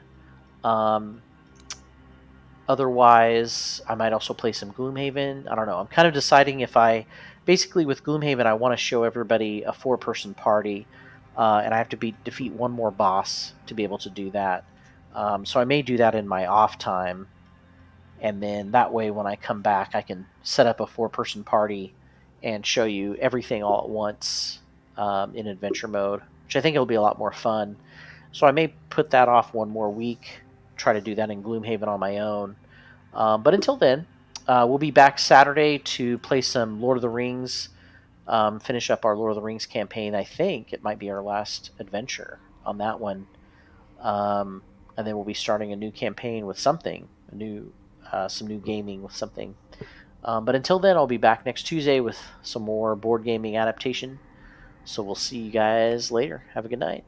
Otherwise, I might also play some Gloomhaven. I don't know. I'm kind of deciding if basically with Gloomhaven, I want to show everybody a 4-person party, and I have to defeat one more boss to be able to do that. So I may do that in my off time, and then that way when I come back, I can set up a 4-person party and show you everything all at once in adventure mode, which I think it'll be a lot more fun. So I may put that off one more week, try to do that in Gloomhaven on my own. But until then, we'll be back Saturday to play some Lord of the Rings, finish up our Lord of the Rings campaign. I think it might be our last adventure on that one. And then we'll be starting a new campaign with something, some new gaming with something. But until then, I'll be back next Tuesday with some more board gaming adaptation. So we'll see you guys later. Have a good night.